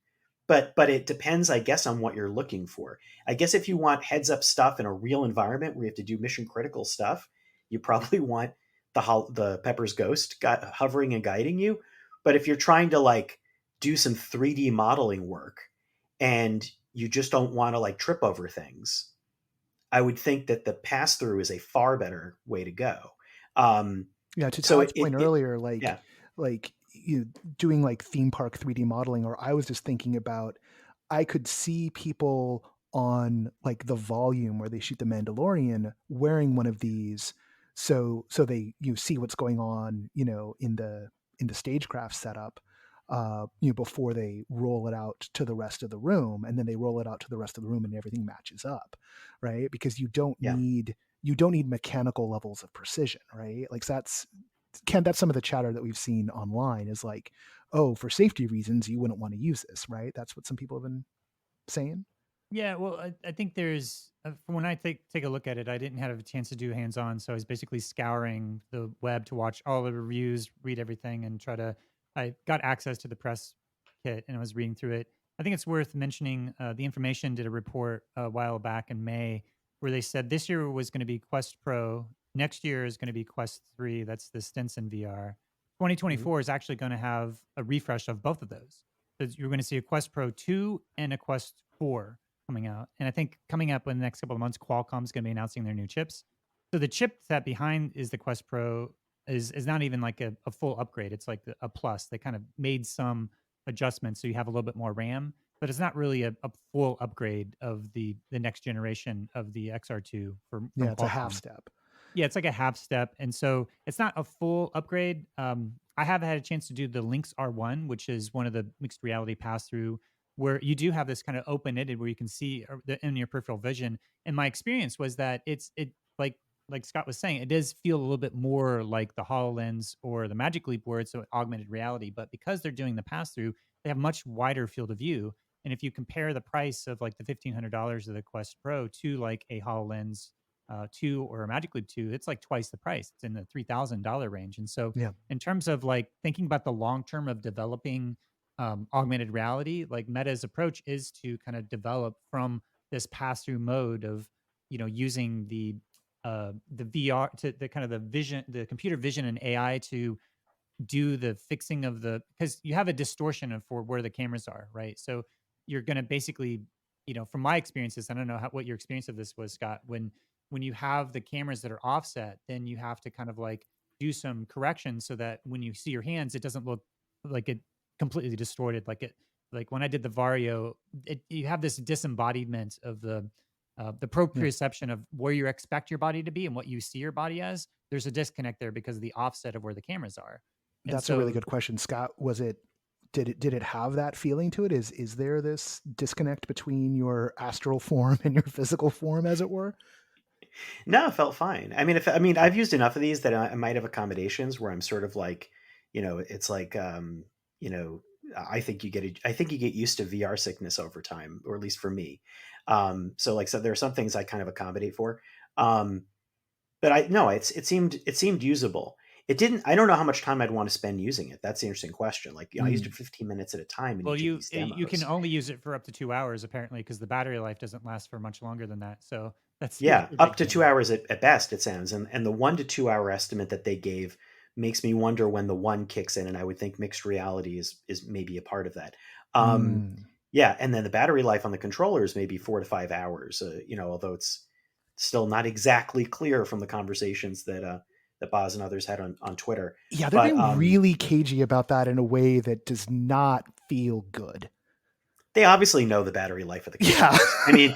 But it depends, I guess, on what you're looking for. I guess if you want heads up stuff in a real environment where you have to do mission critical stuff, you probably want the Pepper's Ghost hovering and guiding you. But if you're trying to like do some 3D modeling work and you just don't want to like trip over things, I would think that the pass through is a far better way to go. Um, Yeah, to so Todd's point earlier, yeah, like you doing like theme park 3D modeling, or I was just thinking about, I could see people on like the Volume where they shoot the Mandalorian wearing one of these, so they see what's going on, in the stagecraft setup, before they roll it out to the rest of the room, and then they roll it out to the rest of the room, and everything matches up, right? Because yeah. you don't need mechanical levels of precision, right? Like that's some of the chatter that we've seen online is like, oh, for safety reasons, you wouldn't want to use this, right? That's what some people have been saying. Yeah, well, I think there's from when I take a look at it, I didn't have a chance to do hands on, so I was basically scouring the web to watch all the reviews, read everything, and try to. I got access to the press kit and I was reading through it. I think it's worth mentioning. The Information did a report a while back in May where they said this year was going to be Quest Pro, next year is going to be Quest 3. That's the Stinson VR. Mhm. 2024 is actually going to have a refresh of both of those. you're going to see a Quest Pro 2 and a Quest 4 coming out. And I think coming up in the next couple of months, Qualcomm's going to be announcing their new chips. So the chip that behind is the Quest Pro is not even like a full upgrade. It's like a plus. They kind of made some adjustments so you have a little bit more RAM, but it's not really a full upgrade of the next generation of the XR2 from Yeah, it's a half Qualcomm. step. Yeah, it's like a half step. And so it's not a full upgrade. I have had a chance to do the Lynx R1, which is one of the mixed reality pass through, where you do have this kind of open ended where you can see in your peripheral vision. And my experience was that it like Scott was saying, it does feel a little bit more like the HoloLens or the Magic Leap where it's augmented reality. But because they're doing the pass through, they have much wider field of view. And if you compare the price of like the $1,500 of the Quest Pro to like a HoloLens 2 or a Magic Leap 2, it's like twice the price. It's in the $3,000 range. And so, Yeah. in terms of like thinking about the long term of developing augmented reality, like Meta's approach is to kind of develop from this pass through mode of using the VR to the kind of the vision, the computer vision and AI to do the fixing of because you have a distortion for where the cameras are, right? So you're going to basically, from my experiences, I don't know what your experience of this was, Scott, when you have the cameras that are offset, then you have to kind of like do some corrections so that when you see your hands, it doesn't look like it completely distorted. Like when I did the Vario, you have this disembodiment of the proprioception of where you expect your body to be and what you see your body as. There's a disconnect there because of the offset of where the cameras are. And That's a really good question, Scott. Did it have that feeling to it? Is there this disconnect between your astral form and your physical form, as it were? No, it felt fine. I mean, I've used enough of these that I might have accommodations where I'm sort of like, it's like, I think you get used to VR sickness over time, or at least for me. So there are some things I kind of accommodate for. But it seemed usable. It didn't. I don't know how much time I'd want to spend using it. That's the interesting question. Like, I used it 15 minutes at a time in well, each of these demos. you can only use it for up to 2 hours apparently because the battery life doesn't last for much longer than that. So that's Up to 2 hours at best, it sounds. And the 1 to 2 hour estimate that they gave makes me wonder when the one kicks in. And I would think mixed reality is maybe a part of that. Yeah, and then the battery life on the controller is maybe 4 to 5 hours. Although it's still not exactly clear from the conversations that Boz and others had on Twitter. Yeah, they're being really cagey about that in a way that does not feel good. They obviously know the battery life of the controllers. Yeah. I mean,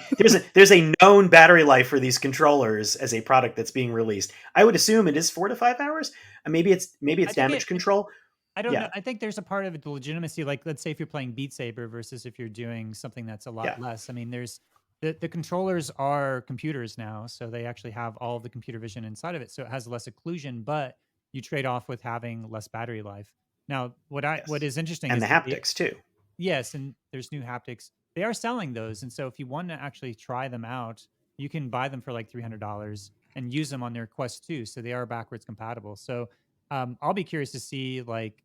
there's a known battery life for these controllers as a product that's being released. I would assume it is 4 to 5 hours. Maybe it's damage control. I don't know. I think there's a part of it, the legitimacy. Like, let's say if you're playing Beat Saber versus if you're doing something that's a lot less. I mean, there's the controllers are computers now, so they actually have all of the computer vision inside of it, so it has less occlusion, but you trade off with having less battery life. Now, what is interesting and is the haptics too. Yes, and there's new haptics. They are selling those, and so if you want to actually try them out, you can buy them for like $300 and use them on their Quest 2. So they are backwards compatible. So I'll be curious to see, like,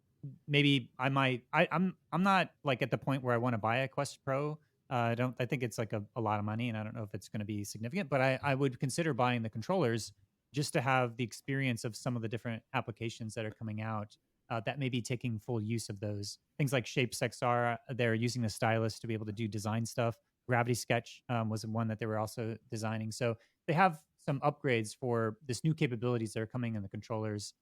maybe I might. I'm not like at the point where I want to buy a Quest Pro. I think it's like a lot of money, and I don't know if it's going to be significant. But I would consider buying the controllers just to have the experience of some of the different applications that are coming out. That may be taking full use of those things like Shapes XR. They're using the stylus to be able to do design stuff. Gravity Sketch was one that they were also designing. So they have some upgrades for this new capabilities that are coming in the controllers.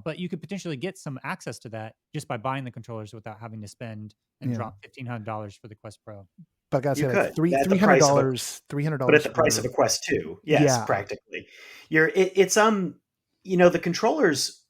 But you could potentially get some access to that just by buying the controllers without having to spend and drop $1,500 for the Quest Pro. But I gotta say, like $300, but at the price of a Quest 2, yes, practically. The controllers.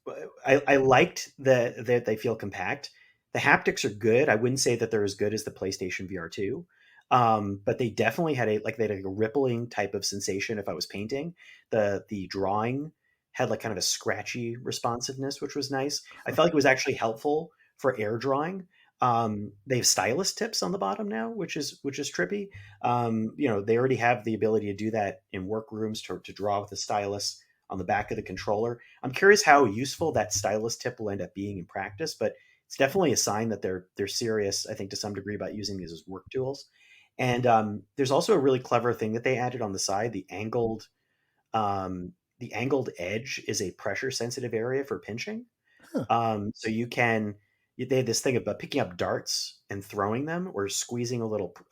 I liked that they feel compact. The haptics are good. I wouldn't say that they're as good as the PlayStation VR 2, but they definitely had a rippling type of sensation if I was painting. The drawing had like kind of a scratchy responsiveness, which was nice. I felt like it was actually helpful for air drawing. They have stylus tips on the bottom now, which is trippy. They already have the ability to do that in workrooms to draw with the stylus on the back of the controller. I'm curious how useful that stylus tip will end up being in practice, but it's definitely a sign that they're serious, I think, to some degree about using these as work tools. And there's also a really clever thing that they added on the side. The angled edge is a pressure sensitive area for pinching. So you can they had this thing about picking up darts and throwing them, or squeezing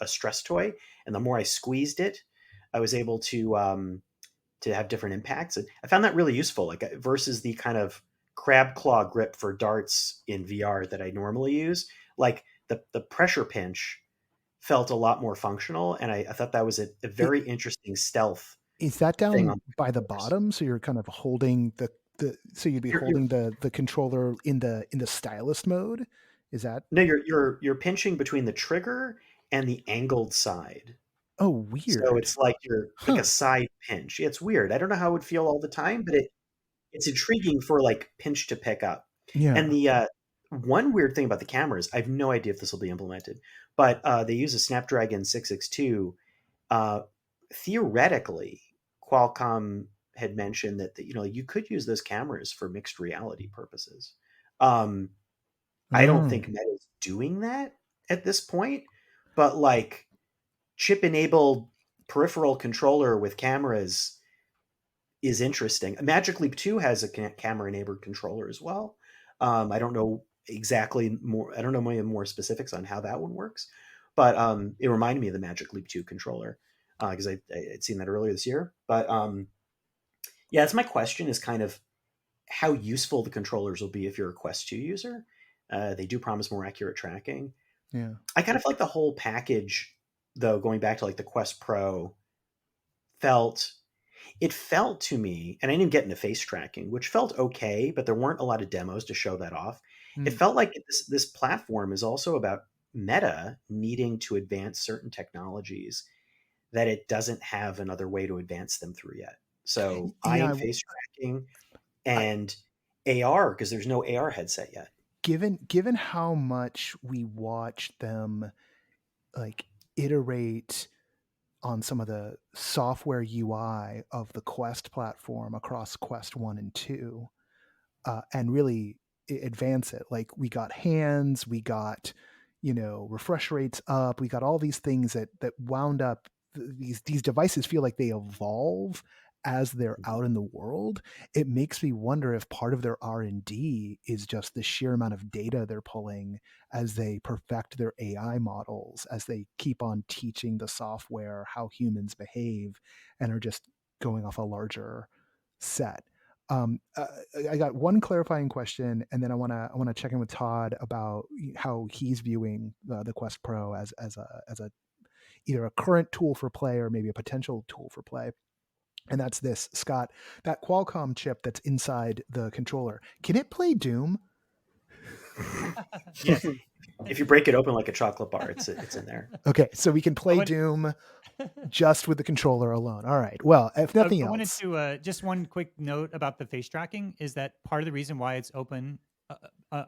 a stress toy, and the more I squeezed it, I was able to have different impacts. And I found that really useful, like versus the kind of crab claw grip for darts in VR that I normally use. Like the pressure pinch felt a lot more functional, and I thought that was a It, very interesting stealth is that thing down on the by the controllers. bottom? So you're kind of holding so you'd be You're holding the controller in the stylus mode. Is that? no, you're pinching between the trigger and the angled side. Oh, So weird. it's like you're like a Huh. side pinch. Yeah, it's weird. I don't know how it would feel all the time, but it's intriguing for like pinch to pick up. And Yeah. the one weird thing about the cameras, I have no idea if this will be implemented, but they use a Snapdragon 662. Uh, Theoretically, Qualcomm had mentioned that you could use those cameras for mixed reality purposes. Um, I don't Oh. think Meta's doing that at this point, but like chip enabled peripheral controller with cameras is interesting. Magic Leap 2 has a camera enabled controller as well. I don't know exactly more. I don't know any more specifics on how that one works, but it reminded me of the Magic Leap 2 controller because I had seen that earlier this year. But yeah, that's my question: is kind of how useful the controllers will be if you're a Quest 2 user. They do promise more accurate tracking. Yeah. I kind of like the whole package, though. Going back to like the Quest Pro, felt it felt to me, and I didn't get into face tracking, which felt okay, but there weren't a lot of demos to show that off. It Mm. felt like this platform is also about Meta needing to advance certain technologies that it doesn't have another way to advance them through yet. So Yeah. eyeing face tracking and AR, because there's no AR headset yet. Given how much we watch them like iterate on some of the software UI of the Quest platform across Quest 1 and 2, and really advance it. Like we got hands, we got, refresh rates up, we got all these things that wound up these devices feel like they evolve as they're out in the world. It makes me wonder if part of their R&D is just the sheer amount of data they're pulling as they perfect their AI models, as they keep on teaching the software how humans behave, and are just going off a larger set. I got one clarifying question, and then I want to check in with Todd about how he's viewing the Quest Pro as a either a current tool for play or maybe a potential tool for play. And that's this, Scott, that Qualcomm chip that's inside the controller. Can it play Doom? Yes. If you break it open like a chocolate bar, it's in there. Okay, so we can play would- Doom just with the controller alone. All right. Well, if nothing I wanted else, to just one quick note about the face tracking is that part of the reason why it's open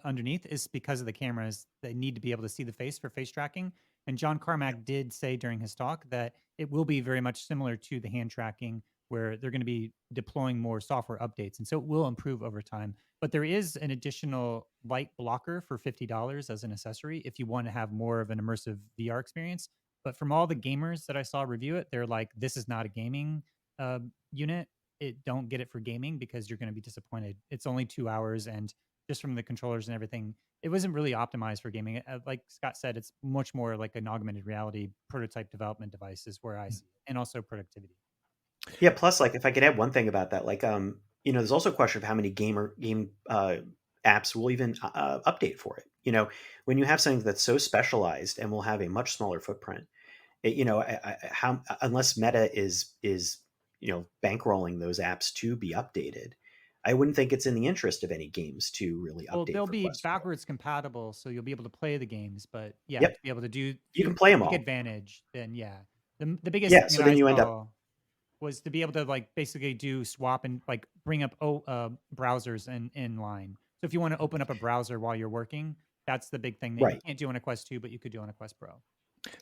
underneath is because of the cameras. They need to be able to see the face for face tracking. And John Carmack did say during his talk that it will be very much similar to the hand tracking, where they're going to be deploying more software updates. And so it will improve over time. But there is an additional light blocker for $50 as an accessory if you want to have more of an immersive VR experience. But from all the gamers that I saw review it, they're like, this is not a gaming unit. Don't get it for gaming because you're going to be disappointed. It's only 2 hours, and just from the controllers and everything, it wasn't really optimized for gaming. Like Scott said, it's much more like an augmented reality prototype development device is where I see it, and also productivity. Yeah. Plus, like, if I could add one thing about that, like, there's also a question of how many game apps will even update for it. When you have something that's so specialized and will have a much smaller footprint, how unless Meta is bankrolling those apps to be updated, I wouldn't think it's in the interest of any games to really Well, update they'll for be Quest 4. backwards compatible, so you'll be able to play the games. But yeah, Yep, to be able to do you if can play them take all. advantage, then yeah. The biggest Yeah, thing so that then I you end up. saw was to be able to like basically do swap and like bring up browsers in line. So if you want to open up a browser while you're working, that's the big thing that you Right. can't do on a Quest 2, but you could do on a Quest Pro.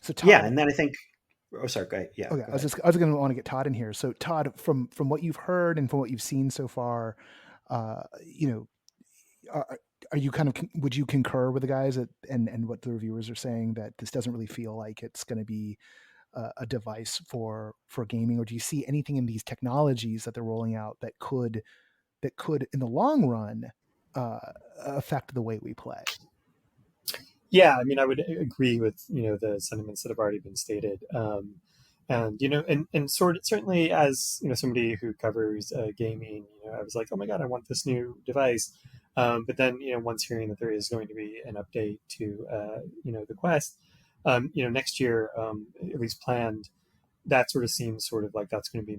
so Yeah, Todd. and then I think. Oh, sorry. Go ahead. Yeah, Okay, go I was ahead. going to want to get Todd in here. So Todd, from what you've heard and from what you've seen so far, uh, you know, are you kind of would you concur with the guys and what the reviewers are saying that this doesn't really feel like it's going to be a device for gaming, or do you see anything in these technologies that they're rolling out that could in the long run uh, affect the way we play? Yeah, I mean, I would agree with the sentiments that have already been stated, and certainly as somebody who covers gaming, I was like, oh my god, I want this new device, but then once hearing that there is going to be an update to the Quest, next year, at least planned, that sort of seems sort of like that's going to be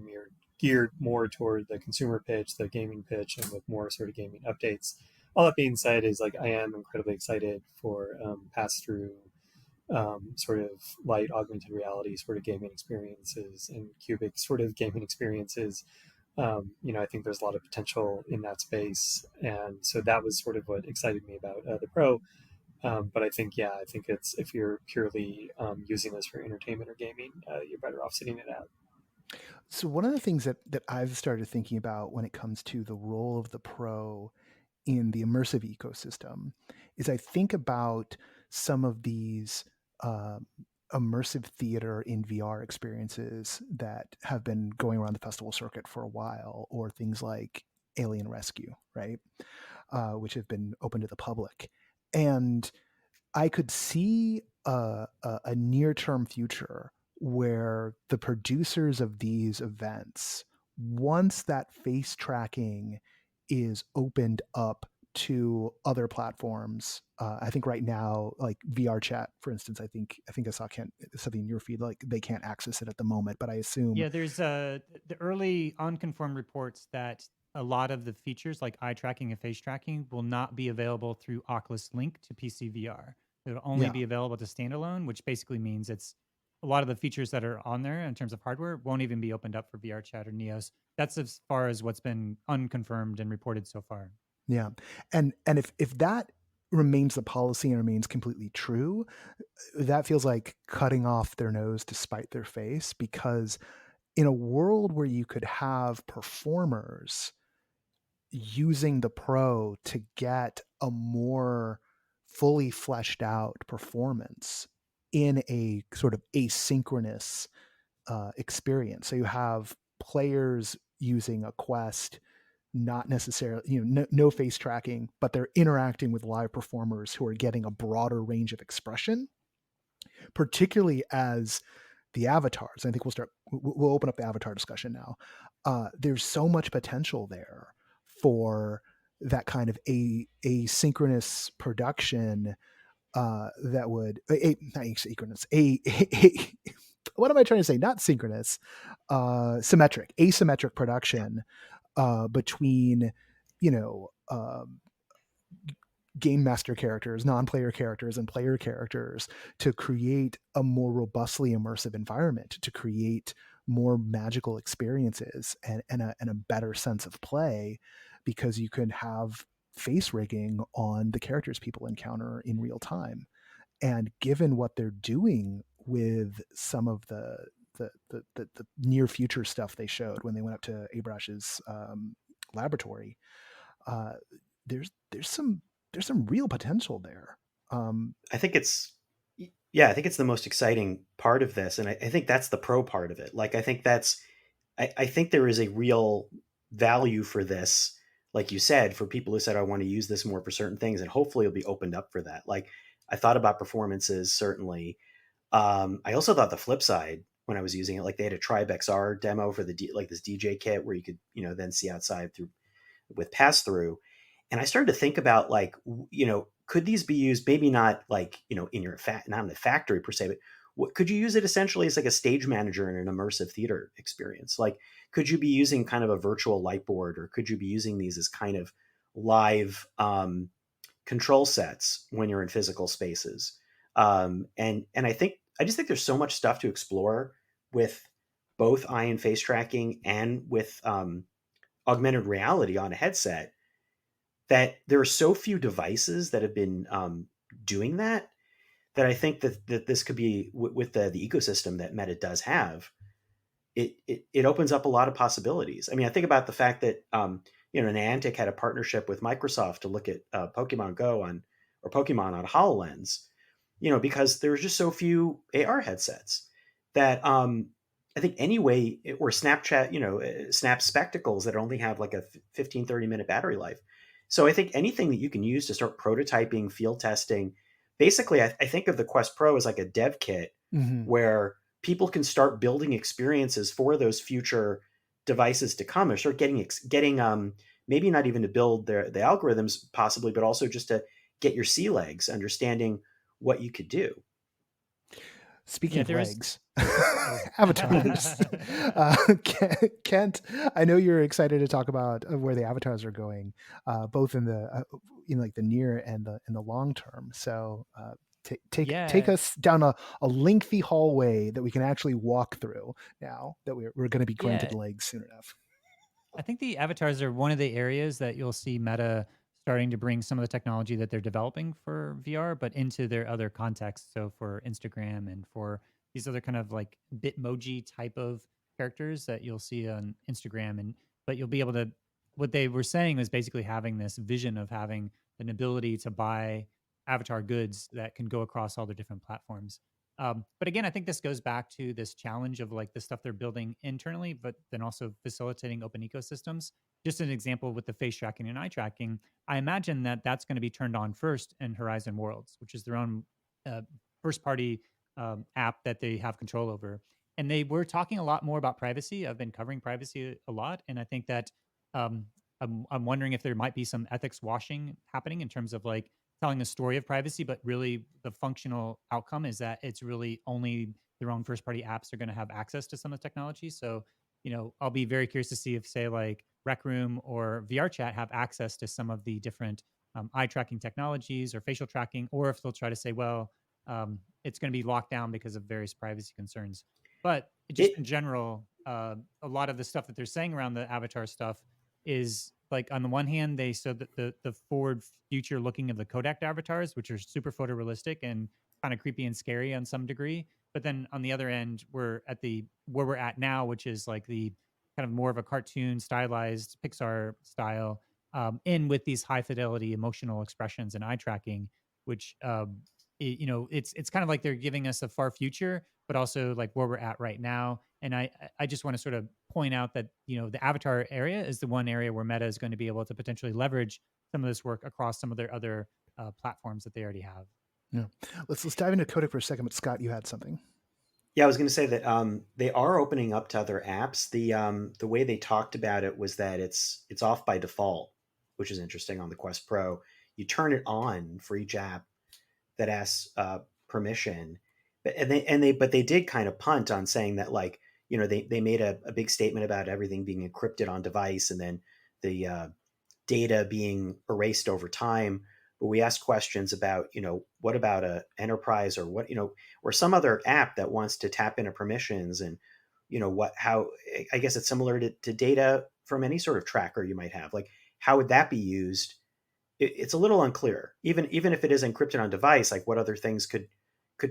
geared more toward the consumer pitch, the gaming pitch, and with more sort of gaming updates. All that being said, is like I am incredibly excited for pass through sort of light augmented reality sort of gaming experiences and cubic sort of gaming experiences. I think there's a lot of potential in that space, and so that was sort of what excited me about the Pro. But I think it's if you're purely using this for entertainment or gaming, you're better off sitting it out. So one of the things that I've started thinking about when it comes to the role of the Pro in the immersive ecosystem is I think about some of these immersive theater in VR experiences that have been going around the festival circuit for a while, or things like Alien Rescue, right? Which have been open to the public. And I could see a near-term future where the producers of these events, once that face tracking is opened up to other platforms, I think right now, like VR chat, for instance, I think I saw something in your feed, like they can't access it at the moment, but I assume. Yeah, there's the early unconfirmed reports that a lot of the features like eye tracking and face tracking will not be available through Oculus Link to PC VR. It'll only Yeah. be available to standalone, which basically means it's a lot of the features that are on there in terms of hardware won't even be opened up for VR chat or Neos. That's as far as what's been unconfirmed and reported so far. Yeah. And if that remains the policy and remains completely true, that feels like cutting off their nose to spite their face, because in a world where you could have performers using the Pro to get a more fully fleshed out performance in a sort of asynchronous experience. So you have players using a Quest, not necessarily, no face tracking, but they're interacting with live performers who are getting a broader range of expression, particularly as the avatars. I think we'll open up the avatar discussion now. There's so much potential there for that kind of asynchronous production that would not asynchronous, what am I trying to say? Not synchronous, asymmetric production between, game master characters, non-player characters, and player characters to create a more robustly immersive environment, to create more magical experiences and a better sense of play, because you can have face rigging on the characters people encounter in real time. And given what they're doing with some of the near future stuff they showed when they went up to Abrash's laboratory, there's some real potential there. I think it's I think it's the most exciting part of this, and I think that's the Pro part of it. Like I think there is a real value for this, like you said, for people who said I want to use this more for certain things, and hopefully it'll be opened up for that. Like I thought about performances, certainly. I also thought the flip side when I was using it, like they had a Tribe XR demo for like this DJ kit where you could then see outside through with pass through, and I started to think about like could these be used, maybe not like in your not in the factory per se, but could you use it essentially as like a stage manager in an immersive theater experience? Like, could you be using kind of a virtual light board, or could you be using these as kind of live control sets when you're in physical spaces? And I just think there's so much stuff to explore with both eye and face tracking and with augmented reality on a headset, that there are so few devices that have been doing that I think that this could be with the ecosystem that Meta does have. It opens up a lot of possibilities. I mean, I think about the fact that Niantic had a partnership with Microsoft to look at Pokemon Go or Pokemon on HoloLens, because there's just so few AR headsets that I think anyway, or Snapchat, Snap Spectacles that only have like a 15, 30-minute battery life. So I think anything that you can use to start prototyping, field testing, basically, I think of the Quest Pro as like a dev kit Mm-hmm. where people can start building experiences for those future devices to come, or start getting maybe not even to build the algorithms possibly, but also just to get your sea legs, understanding what you could do. Speaking Yeah, of there's legs, oh. avatars. Kent, I know you're excited to talk about where the avatars are going, both in the like the near and the long term. So take Yeah. us down a lengthy hallway that we can actually walk through now that we're going to be granted Yeah. legs soon enough. I think the avatars are one of the areas that you'll see Meta starting to bring some of the technology that they're developing for VR, but into their other contexts. So for Instagram and for these other kind of like Bitmoji type of characters that you'll see on Instagram, and but you'll be able to. What they were saying was basically having this vision of having an ability to buy avatar goods that can go across all the different platforms. But again, I think this goes back to this challenge of like the stuff they're building internally, but then also facilitating open ecosystems. Just an example with the face tracking and eye tracking, I imagine that that's going to be turned on first in Horizon Worlds, which is their own uh, first party app that they have control over. And they were talking a lot more about privacy. I've been covering privacy a lot. And I think that um, I'm wondering if there might be some ethics washing happening in terms of like telling a story of privacy, but really the functional outcome is that it's really only their own first party apps are going to have access to some of the technology. So, I'll be very curious to see if, say, like Rec Room or VR Chat have access to some of the different eye tracking technologies or facial tracking, or if they'll try to say, well, it's going to be locked down because of various privacy concerns. But just It in general, a lot of the stuff that they're saying around the avatar stuff is like on the one hand they said that the forward future looking of the Kodak avatars, which are super photorealistic and kind of creepy and scary on some degree, but then on the other end we're at the where we're at now, which is like the kind of more of a cartoon stylized Pixar style, in with these high fidelity emotional expressions and eye tracking, which it's kind of like they're giving us a far future but also like where we're at right now. And I just want to sort of point out that the avatar area is the one area where Meta is going to be able to potentially leverage some of this work across some of their other platforms that they already have. Yeah, let's dive into Kodak for a second. But Scott, you had something. Yeah, I was going to say that they are opening up to other apps. The way they talked about it was that it's off by default, which is interesting on the Quest Pro. You turn it on for each app that asks permission, but they did kind of punt on saying that, like, they made a big statement about everything being encrypted on device, and then the data being erased over time. But we asked questions about, what about a enterprise, or what, or some other app that wants to tap into permissions, and how, I guess it's similar to data from any sort of tracker you might have. Like, how would that be used? It's a little unclear. Even if it is encrypted on device, like what other things could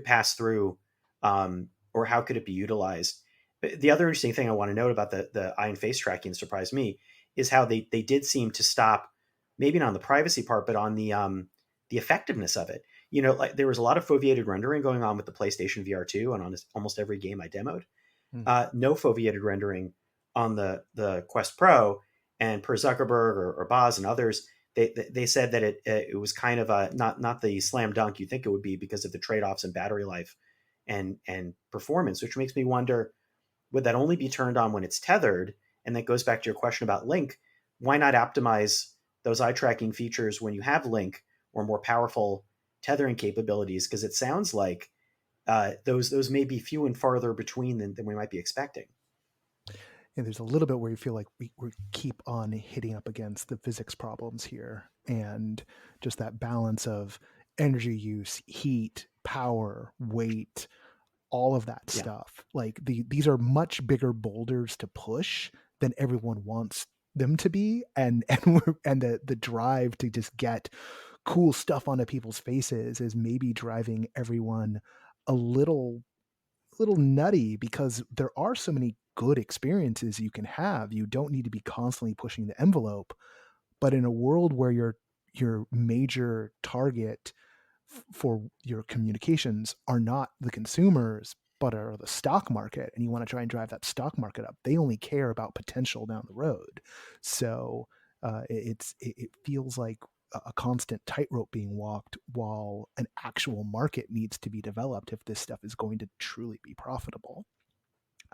pass through, or how could it be utilized? But the other interesting thing I want to note about the eye and face tracking that surprised me is how they did seem to stop, maybe not on the privacy part, but on the effectiveness of it. Like there was a lot of foveated rendering going on with the PlayStation VR2 and on almost every game I demoed. No foveated rendering on the Quest Pro, and per Zuckerberg or Boz and others, they said that it was kind of not the slam dunk you think it would be because of the trade offs in battery life and performance, which makes me wonder, would that only be turned on when it's tethered? And that goes back to your question about Link. Why not optimize those eye tracking features when you have Link or more powerful tethering capabilities? Because it sounds like those may be few and farther between than we might be expecting. And there's a little bit where you feel like we keep on hitting up against the physics problems here, and just that balance of energy use, heat, power, weight, all of that Yeah. stuff. Like these are much bigger boulders to push than everyone wants them to be, and the drive to just get cool stuff onto people's faces is maybe driving everyone a little nutty, because there are so many good experiences you can have. You don't need to be constantly pushing the envelope, but in a world where your major target for your communications are not the consumers but are the stock market, and you want to try and drive that stock market up, they only care about potential down the road. So it feels like a constant tightrope being walked while an actual market needs to be developed if this stuff is going to truly be profitable.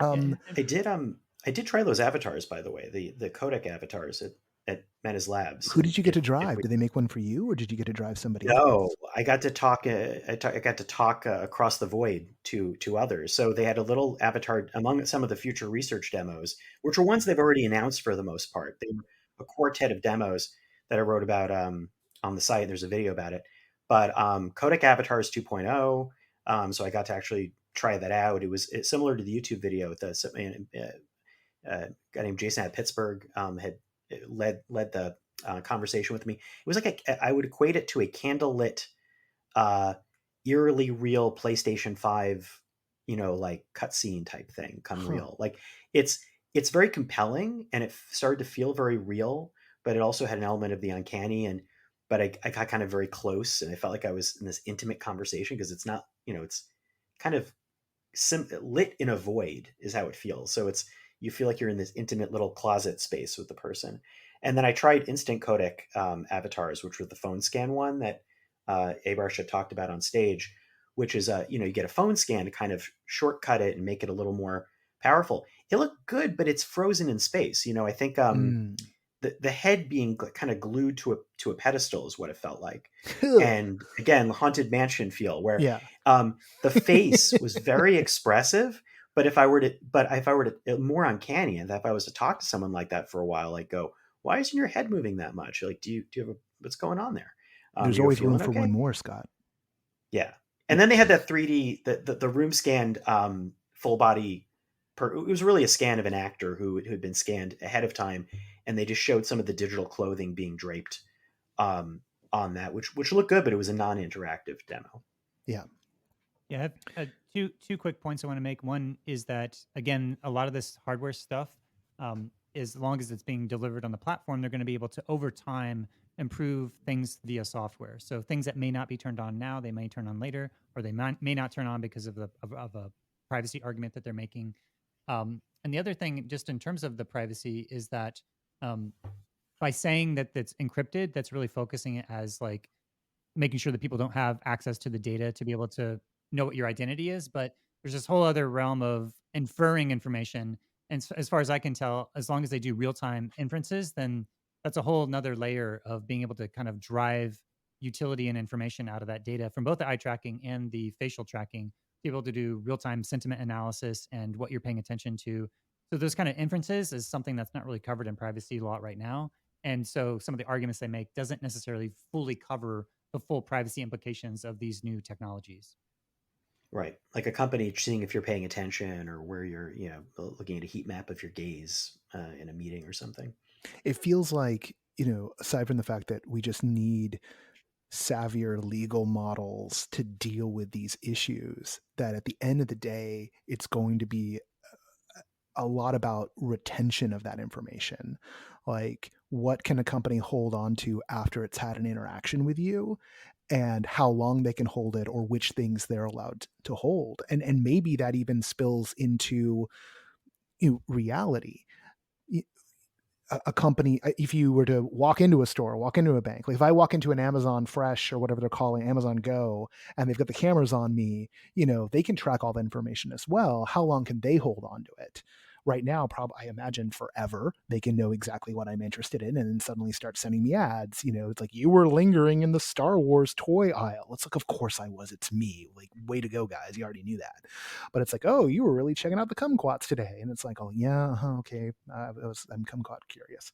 Yeah, I did try those avatars, by the way, the Kodak avatars at Meta's Labs. Who And did you get to drive? Did they make one for you, or did you get to drive somebody no, else? I got to talk. I got to talk across the void to others. So they had a little avatar among some of the future research demos, which are ones they've already announced for the most part. They were a quartet of demos that I wrote about on the site. There's a video about it. But Kodak Avatars 2.0. So I got to actually try that out. It's similar to the YouTube video. Guy named Jason at Pittsburgh had led the conversation with me. It was like I would equate it to a candlelit, uh, eerily real PlayStation 5, like cutscene type thing come Huh. real. Like it's it's very compelling and it started to feel very real, but it also had an element of the uncanny. And but I got kind of very close and I felt like I was in this intimate conversation because it's not, it's kind of lit in a void is how it feels. So you feel like you're in this intimate little closet space with the person. And then I tried instant Kodak avatars, which was the phone scan one that Abarsh had talked about on stage, which is you get a phone scan to kind of shortcut it and make it a little more powerful. It looked good, but it's frozen in space. I think Mm. the head being kind of glued to a pedestal is what it felt like. Ugh. And again, the haunted mansion feel where Yeah. the face was very expressive. But if I were to more uncanny, and if I was to talk to someone like that for a while, like go, why isn't your head moving that much? Like, do you have what's going on there? There's You always room feeling for one okay? more, Scott. Yeah. And then they had that 3D, the room scanned full body. It was really a scan of an actor who had been scanned ahead of time, and they just showed some of the digital clothing being draped um, on that, which looked good, but it was a non-interactive demo. Yeah. Yeah, I have two quick points I want to make. One is that again, a lot of this hardware stuff, as long as it's being delivered on the platform, they're going to be able to over time improve things via software. So things that may not be turned on now, they may turn on later, or they may not turn on because of of a privacy argument that they're making. And the other thing, just in terms of the privacy, is that um, by saying that it's encrypted, that's really focusing it as like making sure that people don't have access to the data to be able to know what your identity is. But there's this whole other realm of inferring information. And as far as I can tell, as long as they do real time inferences, then that's a whole nother layer of being able to kind of drive utility and information out of that data from both the eye tracking and the facial tracking, to be able to do real time sentiment analysis and what you're paying attention to. So those kind of inferences is something that's not really covered in privacy law right now. And so some of the arguments they make doesn't necessarily fully cover the full privacy implications of these new technologies. Right. Like a company seeing if you're paying attention or where you're, looking at a heat map of your gaze in a meeting or something. It feels like, aside from the fact that we just need savvier legal models to deal with these issues, that at the end of the day, it's going to be a lot about retention of that information. Like, what can a company hold on to after it's had an interaction with you, and how long they can hold it, or which things they're allowed to hold. And maybe that even spills into reality. A company, if you were to walk into a store, walk into a bank, like if I walk into an Amazon Fresh or whatever they're calling Amazon Go, and they've got the cameras on me, they can track all the information as well. How long can they hold on to it? Right now, probably, I imagine forever. They can know exactly what I'm interested in and then suddenly start sending me ads. It's like, you were lingering in the Star Wars toy aisle. It's like, of course I was. It's me. Like, way to go, guys. You already knew that. But it's like, oh, you were really checking out the kumquats today. And it's like, oh, yeah, okay. I'm kumquat curious.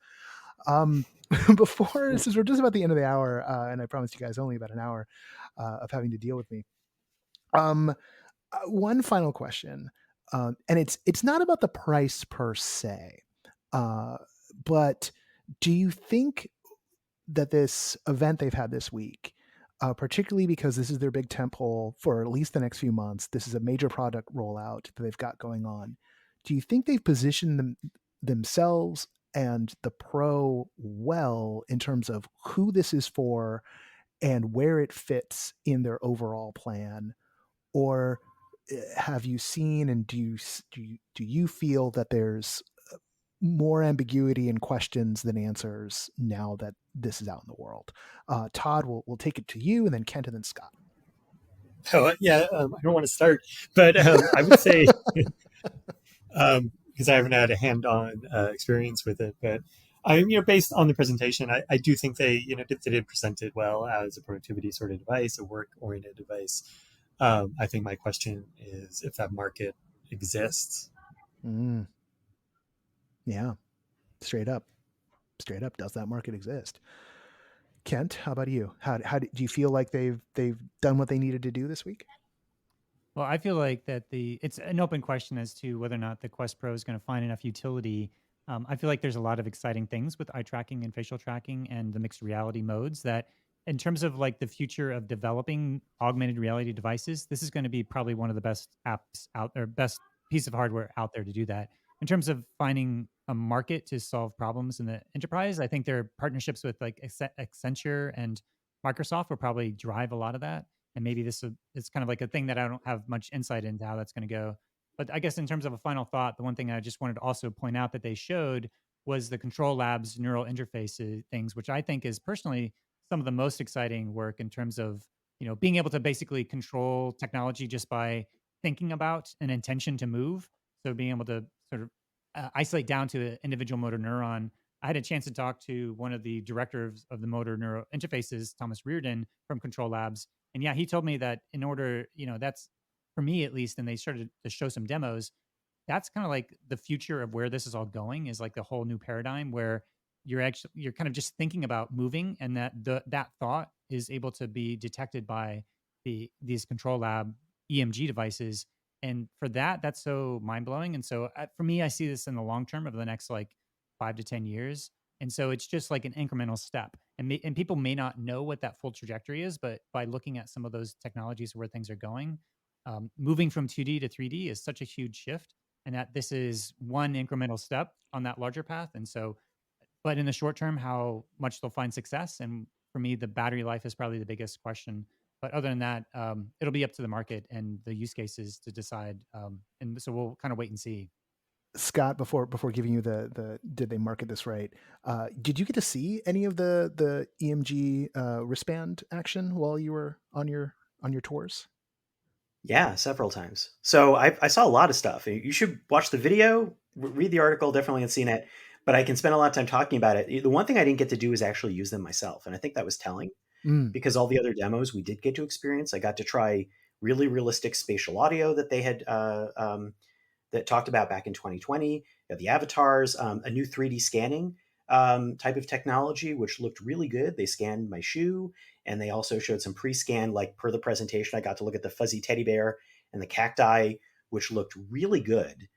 Before, since we're just about the end of the hour, and I promised you guys only about an hour of having to deal with me. One final question. And it's not about the price per se, but do you think that this event they've had this week, particularly because this is their big tentpole for at least the next few months, this is a major product rollout that they've got going on, do you think they've positioned themselves and the pro well in terms of who this is for and where it fits in their overall plan? Or have you seen, and do you feel that there's more ambiguity and questions than answers now that this is out in the world. Todd, we'll take it to you, and then Kent, and then Scott. Oh, yeah, I don't want to start, but I would say, because I haven't had a hand-on experience with it, but based on the presentation, I do think they did present it well as a productivity sort of device, a work-oriented device. I think my question is if that market exists. Yeah, straight up, does that market exist? Kent, how about you? How do you feel like they've done what they needed to do this week? Well, I feel like that it's an open question as to whether or not the Quest Pro is going to find enough utility. I feel like there's a lot of exciting things with eye tracking and facial tracking and the mixed reality modes that, in terms of like the future of developing augmented reality devices, this is going to be probably one of the best apps out there, best piece of hardware out there to do that. In terms of finding a market to solve problems in the enterprise, I think their partnerships with like Accenture and Microsoft will probably drive a lot of that. And maybe this is kind of like a thing that I don't have much insight into how that's going to go. But I guess in terms of a final thought, the one thing I just wanted to also point out that they showed was the Control Labs neural interface things, which I think is personally some of the most exciting work in terms of being able to basically control technology just by thinking about an intention to move. So being able to sort of isolate down to an individual motor neuron. I had a chance to talk to one of the directors of the motor neural interfaces, Thomas Reardon from Control Labs, and yeah, he told me that in order, that's for me at least, and they started to show some demos. That's kind of like the future of where this is all going, is like the whole new paradigm where you're kind of just thinking about moving, and that thought is able to be detected by these Control Lab EMG devices. And for that, that's so mind blowing. And so for me, I see this in the long term of the next like 5 to 10 years. And so it's just like an incremental step. And people may not know what that full trajectory is, but by looking at some of those technologies where things are going, moving from 2D to 3D is such a huge shift. And that this is one incremental step on that larger path. And so, but in the short term, how much they'll find success. And for me, the battery life is probably the biggest question. But other than that, it'll be up to the market and the use cases to decide. And so we'll kind of wait and see. Scott, before giving you the did they market this right? Did you get to see any of the EMG wristband action while you were on your tours? Yeah, several times. So I saw a lot of stuff. You should watch the video, read the article, definitely on CNET. But I can spend a lot of time talking about it. The one thing I didn't get to do is actually use them myself, and I think that was telling because all the other demos we did get to experience. I got to try really realistic spatial audio that they had that talked about back in 2020. The avatars, a new 3D scanning type of technology, which looked really good. They scanned my shoe, and they also showed some pre-scan, like per the presentation. I got to look at the fuzzy teddy bear and the cacti, which looked really good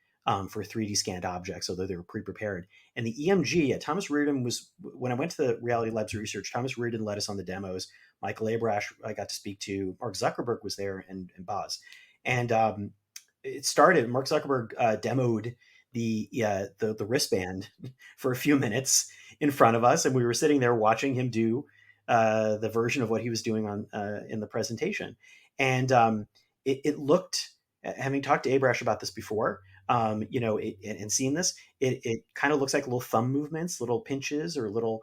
for 3D scanned objects, although they were pre-prepared. And the EMG, Thomas Reardon when I went to the Reality Labs research, Thomas Reardon led us on the demos. Michael Abrash, I got to speak to. Mark Zuckerberg was there, and Boz. And it started. Mark Zuckerberg demoed the wristband for a few minutes in front of us, and we were sitting there watching him do the version of what he was doing on in the presentation. And it looked, having talked to Abrash about this before, and seen this, it kind of looks like little thumb movements, little pinches, or little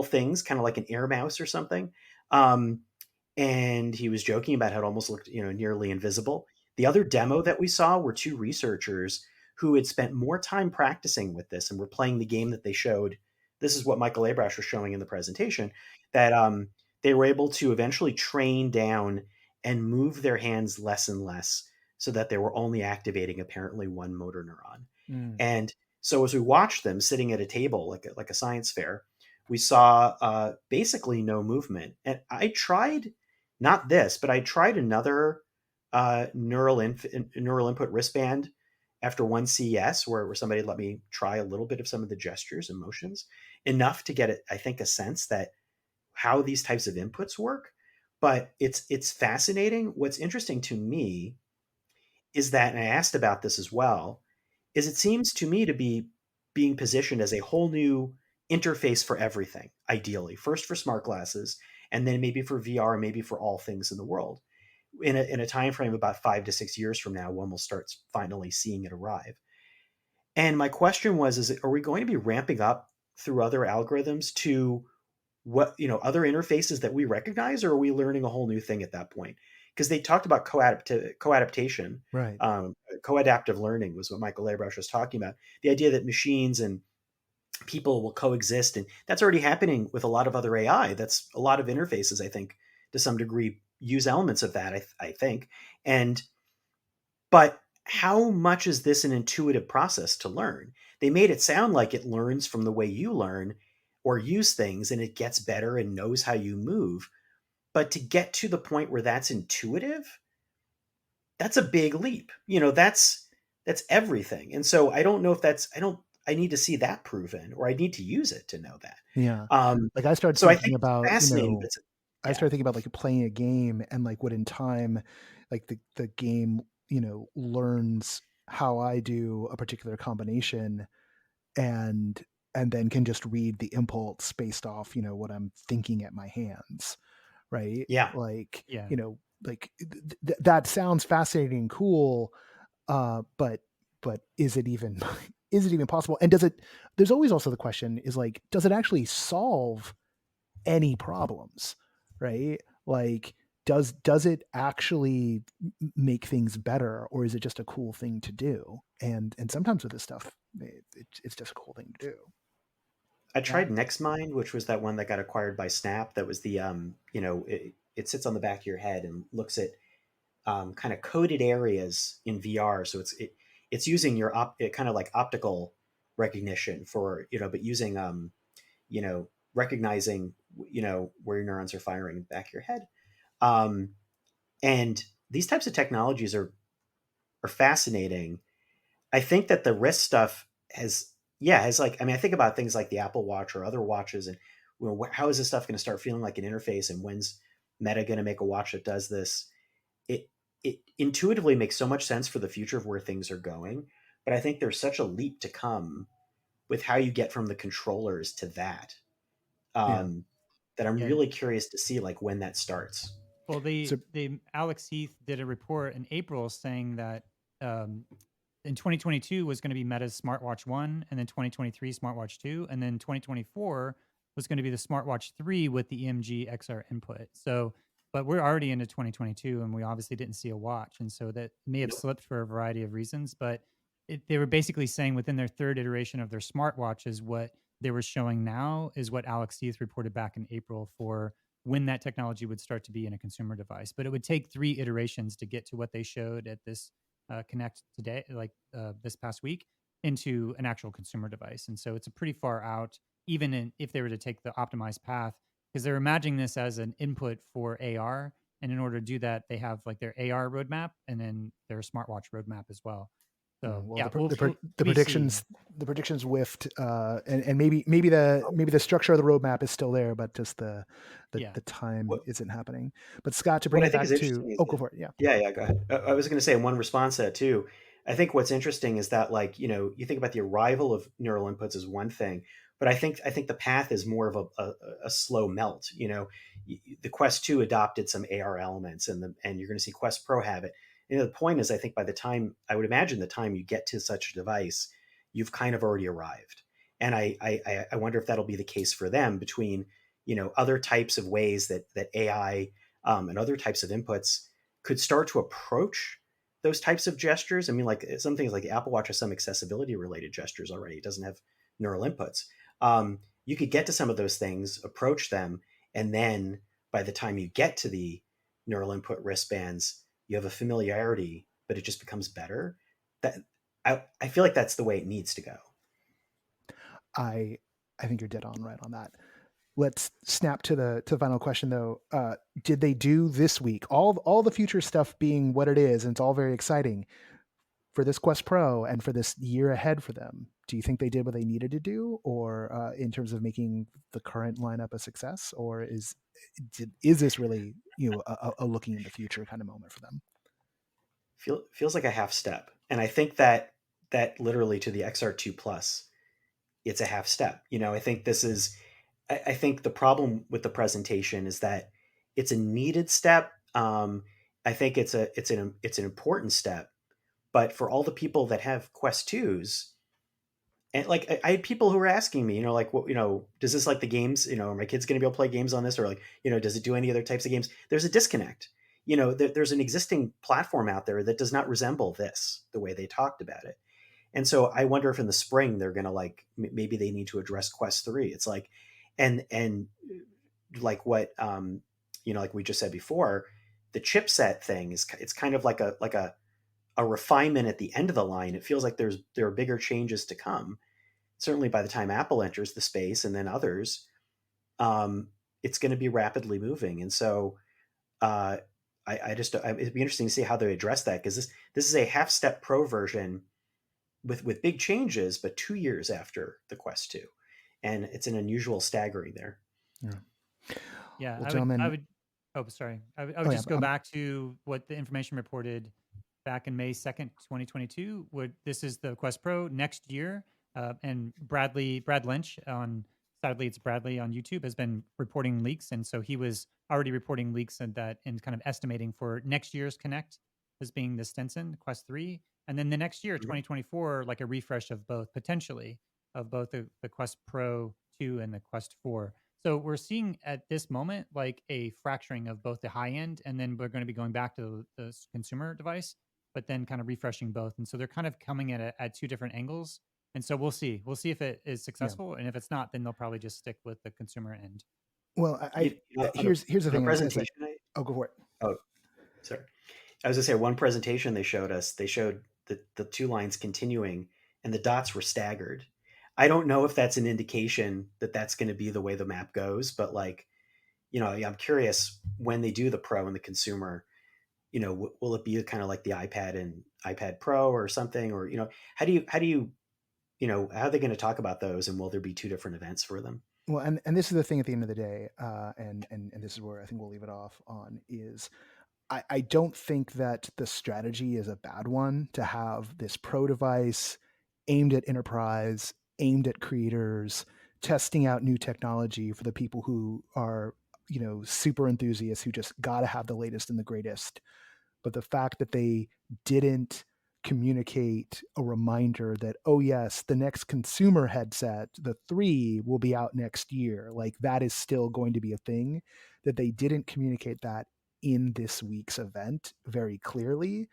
things, kind of like an air mouse or something. And he was joking about how it almost looked, nearly invisible. The other demo that we saw were two researchers who had spent more time practicing with this and were playing the game that they showed. This is what Michael Abrash was showing in the presentation, that they were able to eventually train down and move their hands less and less so that they were only activating apparently one motor neuron. And so as we watched them sitting at a table, like a science fair, we saw basically no movement. And I tried, not this, but I tried another neural input wristband after one CES where somebody let me try a little bit of some of the gestures and motions, enough to get, I think, a sense that how these types of inputs work. But it's fascinating. What's interesting to me is that, and I asked about this as well, is it seems to me to be being positioned as a whole new interface for everything, ideally. First for smart glasses, and then maybe for VR, maybe for all things in the world. In a time frame about 5 to 6 years from now, when we'll start finally seeing it arrive. And my question was, are we going to be ramping up through other algorithms to what, other interfaces that we recognize, or are we learning a whole new thing at that point? Because they talked about co-adaptation, Right. co-adaptive learning was what Michael Labrausch was talking about. The idea that machines and people will coexist, and that's already happening with a lot of other AI. That's a lot of interfaces, I think, to some degree, use elements of that. I think, and but how much is this an intuitive process to learn? They made it sound like it learns from the way you learn or use things, and it gets better and knows how you move. But to get to the point where that's intuitive, that's a big leap. That's everything. And so I don't know if I need to see that proven, or I need to use it to know that. Yeah. Um, Like I started so I thinking think it's about, fascinating, but I yeah, started thinking about like playing a game and like what in time, like the game, learns how I do a particular combination and then can just read the impulse based off, what I'm thinking at my hands. Right. yeah. Like, Yeah. like that sounds fascinating and cool. But is it even is it even possible? And there's always also the question is like, does it actually solve any problems, right? Like, does it actually make things better, or is it just a cool thing to do? And sometimes with this stuff, it's just a cool thing to do. I Yeah. tried NextMind, which was that one that got acquired by Snap. That was it sits on the back of your head and looks at kind of coded areas in VR. So it's using kind of like optical recognition for, but using recognizing where your neurons are firing in the back of your head. Um, and these types of technologies are fascinating. I think that the risk stuff has like, I mean, I think about things like the Apple Watch or other watches, and how is this stuff going to start feeling like an interface, and when's Meta going to make a watch that does this? It it intuitively makes so much sense for the future of where things are going, but I think there's such a leap to come with how you get from the controllers to that, Yeah. um, that I'm Yeah. really curious to see like when that starts. Well, So the Alex Heath did a report in April saying that um, in 2022 was going to be Meta's Smartwatch 1, and then 2023 Smartwatch 2, and then 2024 was going to be the Smartwatch 3 with the EMG XR input. So, but we're already into 2022, and we obviously didn't see a watch, and so that may have Nope. slipped for a variety of reasons. But they were basically saying within their third iteration of their smartwatches, what they were showing now is what Alex Heath reported back in April for when that technology would start to be in a consumer device. But it would take 3 iterations to get to what they showed at this Connect today, like this past week, into an actual consumer device. And so it's a pretty far out, if they were to take the optimized path, because they're imagining this as an input for AR. And in order to do that, they have like their AR roadmap and then their smartwatch roadmap as well. So well, yeah, the we see. predictions whiffed, and maybe the structure of the roadmap is still there, but just Yeah. the time What isn't happening. But Scott, to bring what I it think is back to, interesting is go that, for it. Yeah. yeah, go ahead. I was going to say in one response to that too. I think what's interesting is that, like, you think about the arrival of neural inputs as one thing, but I think the path is more of a slow melt. The Quest 2 adopted some AR elements, and you're going to see Quest Pro have it. The point is, I think by the time, I would imagine, the time you get to such a device, you've kind of already arrived. And I wonder if that'll be the case for them, between other types of ways that AI, and other types of inputs could start to approach those types of gestures. I mean, like some things like the Apple Watch has some accessibility related gestures already. It doesn't have neural inputs. You could get to some of those things, approach them, and then by the time you get to the neural input wristbands, you have a familiarity, but it just becomes better. That I feel like that's the way it needs to go. I think you're dead on right on that. Let's snap to the final question though. Did they do this week all the future stuff being what it is, and it's all very exciting for this Quest Pro and for this year ahead for them? Do you think they did what they needed to do, or in terms of making the current lineup a success, or is this really a looking in the future kind of moment for them? Feels like a half step, and I think that literally to the XR2 Plus, it's a half step. I think this is. I think the problem with the presentation is that it's a needed step. I think it's an important step, but for all the people that have Quest 2s, And like I had people who were asking me, like, what, does this like the games? Are my kids going to be able to play games on this, or like, does it do any other types of games? There's a disconnect. There's an existing platform out there that does not resemble this the way they talked about it. And so I wonder if in the spring they're going to like maybe they need to address Quest 3. It's like, and like what like we just said before, the chipset thing it's kind of like a refinement at the end of the line. It feels like there are bigger changes to come. Certainly by the time Apple enters the space and then others, it's going to be rapidly moving. And so it'd be interesting to see how they address that, because this is a half-step Pro version with big changes, but 2 years after the Quest 2, and it's an unusual staggering there. Yeah, Well, I gentlemen, would. Oh, sorry. I would just go back to what the information reported back in May 2nd, 2022. This is the Quest Pro next year, and Brad Lynch sadly it's Bradley on YouTube, has been reporting leaks, and so he was already reporting leaks and kind of estimating for next year's Connect as being the Stinson Quest 3, and then the next year, 2024, like a refresh of both potentially of both the Quest Pro 2 and the Quest 4. So we're seeing at this moment like a fracturing of both the high end, and then we're going to be going back to the consumer device, but then kind of refreshing both. And so they're kind of coming at two different angles. And so we'll see if it is successful, and if it's not, then they'll probably just stick with the consumer end. Well, here's the thing. Presentation. Go for it. Oh, sorry. I was going to say, one presentation they showed the two lines continuing, and the dots were staggered. I don't know if that's an indication that that's going to be the way the map goes, but like, I'm curious when they do the Pro and the consumer, will it be kind of like the iPad and iPad Pro or something, or, how are they going to talk about those, and will there be two different events for them? Well, and this is the thing at the end of the day, and this is where I think we'll leave it off on, is I don't think that the strategy is a bad one to have this Pro device aimed at enterprise, aimed at creators, testing out new technology for the people who are, super enthusiasts who just got to have the latest and the greatest. But the fact that they didn't communicate a reminder that, oh yes, the next consumer headset, the 3, will be out next year, like that is still going to be a thing, that they didn't communicate that in this week's event very clearly,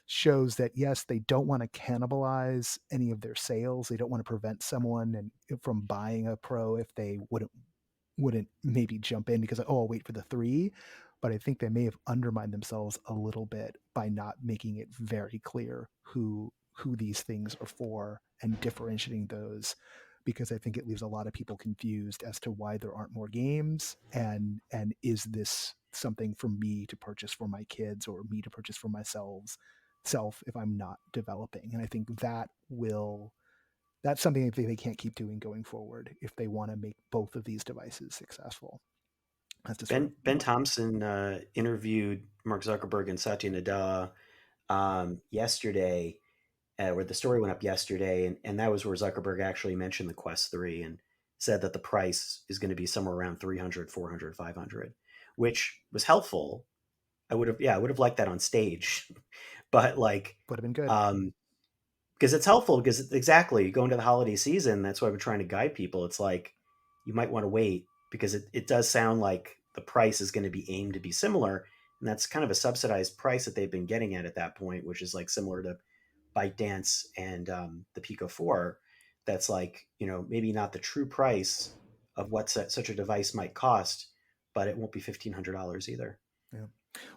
shows that yes, they don't want to cannibalize any of their sales. They don't want to prevent someone from buying a Pro if they wouldn't maybe jump in because, I'll wait for the 3. But I think they may have undermined themselves a little bit by not making it very clear who these things are for and differentiating those, because I think it leaves a lot of people confused as to why there aren't more games, and is this something for me to purchase for my kids or me to purchase for myself if I'm not developing. And I think that's something they can't keep doing going forward if they want to make both of these devices successful. Ben Thompson interviewed Mark Zuckerberg and Satya Nadella yesterday, where the story went up yesterday, and that was where Zuckerberg actually mentioned the Quest 3 and said that the price is going to be somewhere around 300, 400, 500, which was helpful. I would have liked that on stage, but like would have been good. Because it's helpful, because exactly, going to the holiday season, that's why we're trying to guide people. It's like, you might want to wait, because it does sound like the price is going to be aimed to be similar. And that's kind of a subsidized price that they've been getting at that point, which is like similar to ByteDance and the Pico 4. That's like, maybe not the true price of what such a device might cost, but it won't be $1,500 either. Yeah.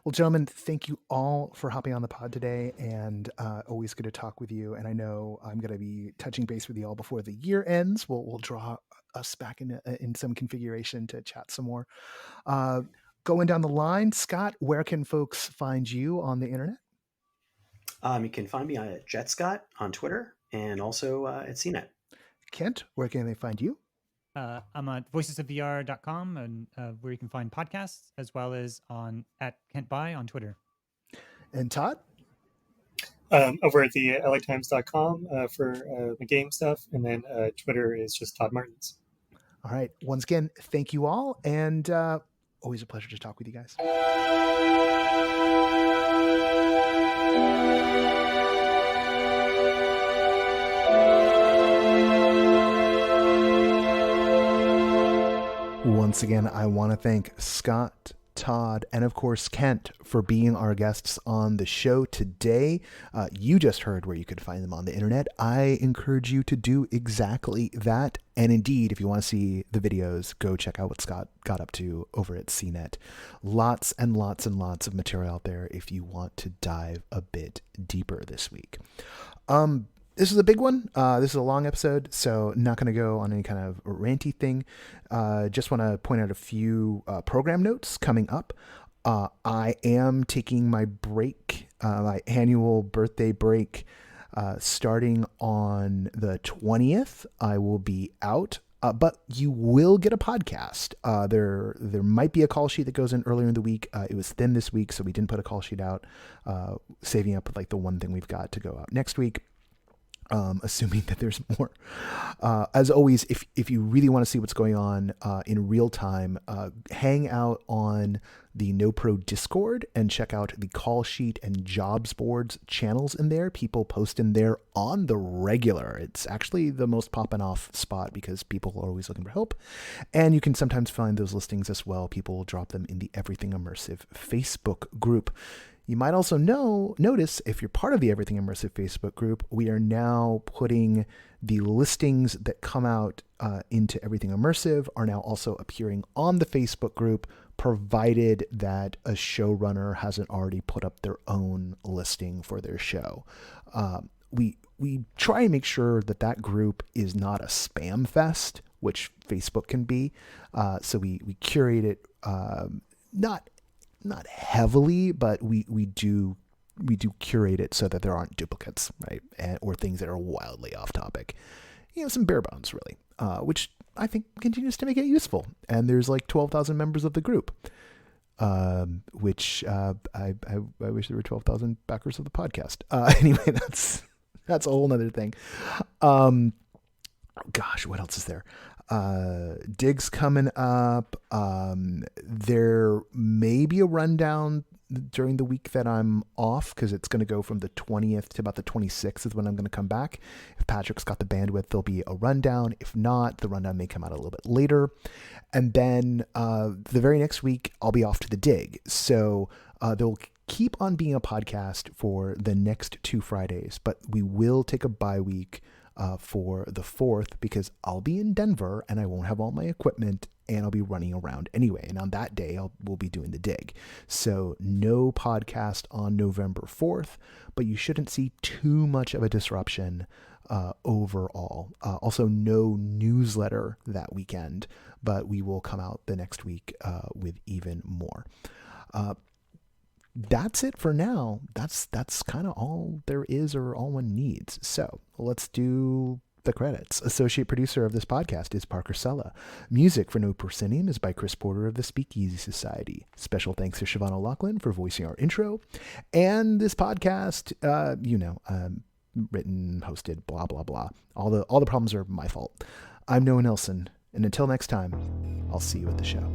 Well, gentlemen, thank you all for hopping on the pod today, and always good to talk with you. And I know I'm going to be touching base with you all before the year ends. We'll draw us back in some configuration to chat some more. Going down the line, Scott, where can folks find you on the internet? You can find me at JetScott on Twitter, and also at CNET. Kent, where can they find you? I'm at voicesofvr.com, and where you can find podcasts, as well as at KentBuy on Twitter. And Todd? Over at the LATimes.com for the game stuff, and then Twitter is just Todd Martens. All right. Once again, thank you all, and always a pleasure to talk with you guys. once again, I want to thank Scott, Todd, and of course Kent for being our guests on the show today. You just heard where you could find them on the internet. I encourage you to do exactly that. And indeed, if you want to see the videos, go check out what Scott got up to over at CNET. Lots and lots and lots of material out there if you want to dive a bit deeper this week. This is a big one. This is a long episode, so not going to go on any kind of ranty thing. Just want to point out a few program notes coming up. I am taking my break, my annual birthday break, starting on the 20th. I will be out, but you will get a podcast. There might be a call sheet that goes in earlier in the week. It was thin this week, so we didn't put a call sheet out, saving up like the one thing we've got to go out next week. Assuming that there's more. As always, if you really want to see what's going on in real time, hang out on the NoPro Discord and check out the call sheet and jobs boards channels in there. People post in there on the regular. It's actually the most popping off spot because people are always looking for help. And you can sometimes find those listings as well. People will drop them in the Everything Immersive Facebook group. You might also notice if you're part of the Everything Immersive Facebook group, we are now putting the listings that come out into Everything Immersive are now also appearing on the Facebook group, provided that a showrunner hasn't already put up their own listing for their show. We try and make sure that group is not a spam fest, which Facebook can be. So we curate it, not heavily, but we do curate it so that there aren't duplicates, right? Or things that are wildly off topic. Some bare bones, really, which I think continues to make it useful. And there's like 12,000 members of the group, which I wish there were 12,000 backers of the podcast. Anyway, that's a whole nother thing. Gosh, what else is there? Digs coming up. There may be a rundown during the week that I'm off, because it's going to go from the 20th to about the 26th is when I'm going to come back. If Patrick's got the bandwidth, there'll be a rundown. If not, the rundown may come out a little bit later. And then the very next week, I'll be off to the dig. So there'll keep on being a podcast for the next 2 Fridays, but we will take a bye week for the 4th, because I'll be in Denver and I won't have all my equipment and I'll be running around anyway. And on that day, we'll be doing the dig. So no podcast on November 4th, but you shouldn't see too much of a disruption overall. Also, no newsletter that weekend, but we will come out the next week with even more. That's it for now. That's kind of all there is, or all one needs. So let's do the credits. Associate producer of this podcast is Parker Sella. Music for No Proscenium is by Chris Porter of the Speakeasy Society. Special thanks to Siobhan O'Loughlin for voicing our intro. And this podcast, written, hosted, blah, blah, blah. All the problems are my fault. I'm Noah Nelson, and until next time, I'll see you at the show.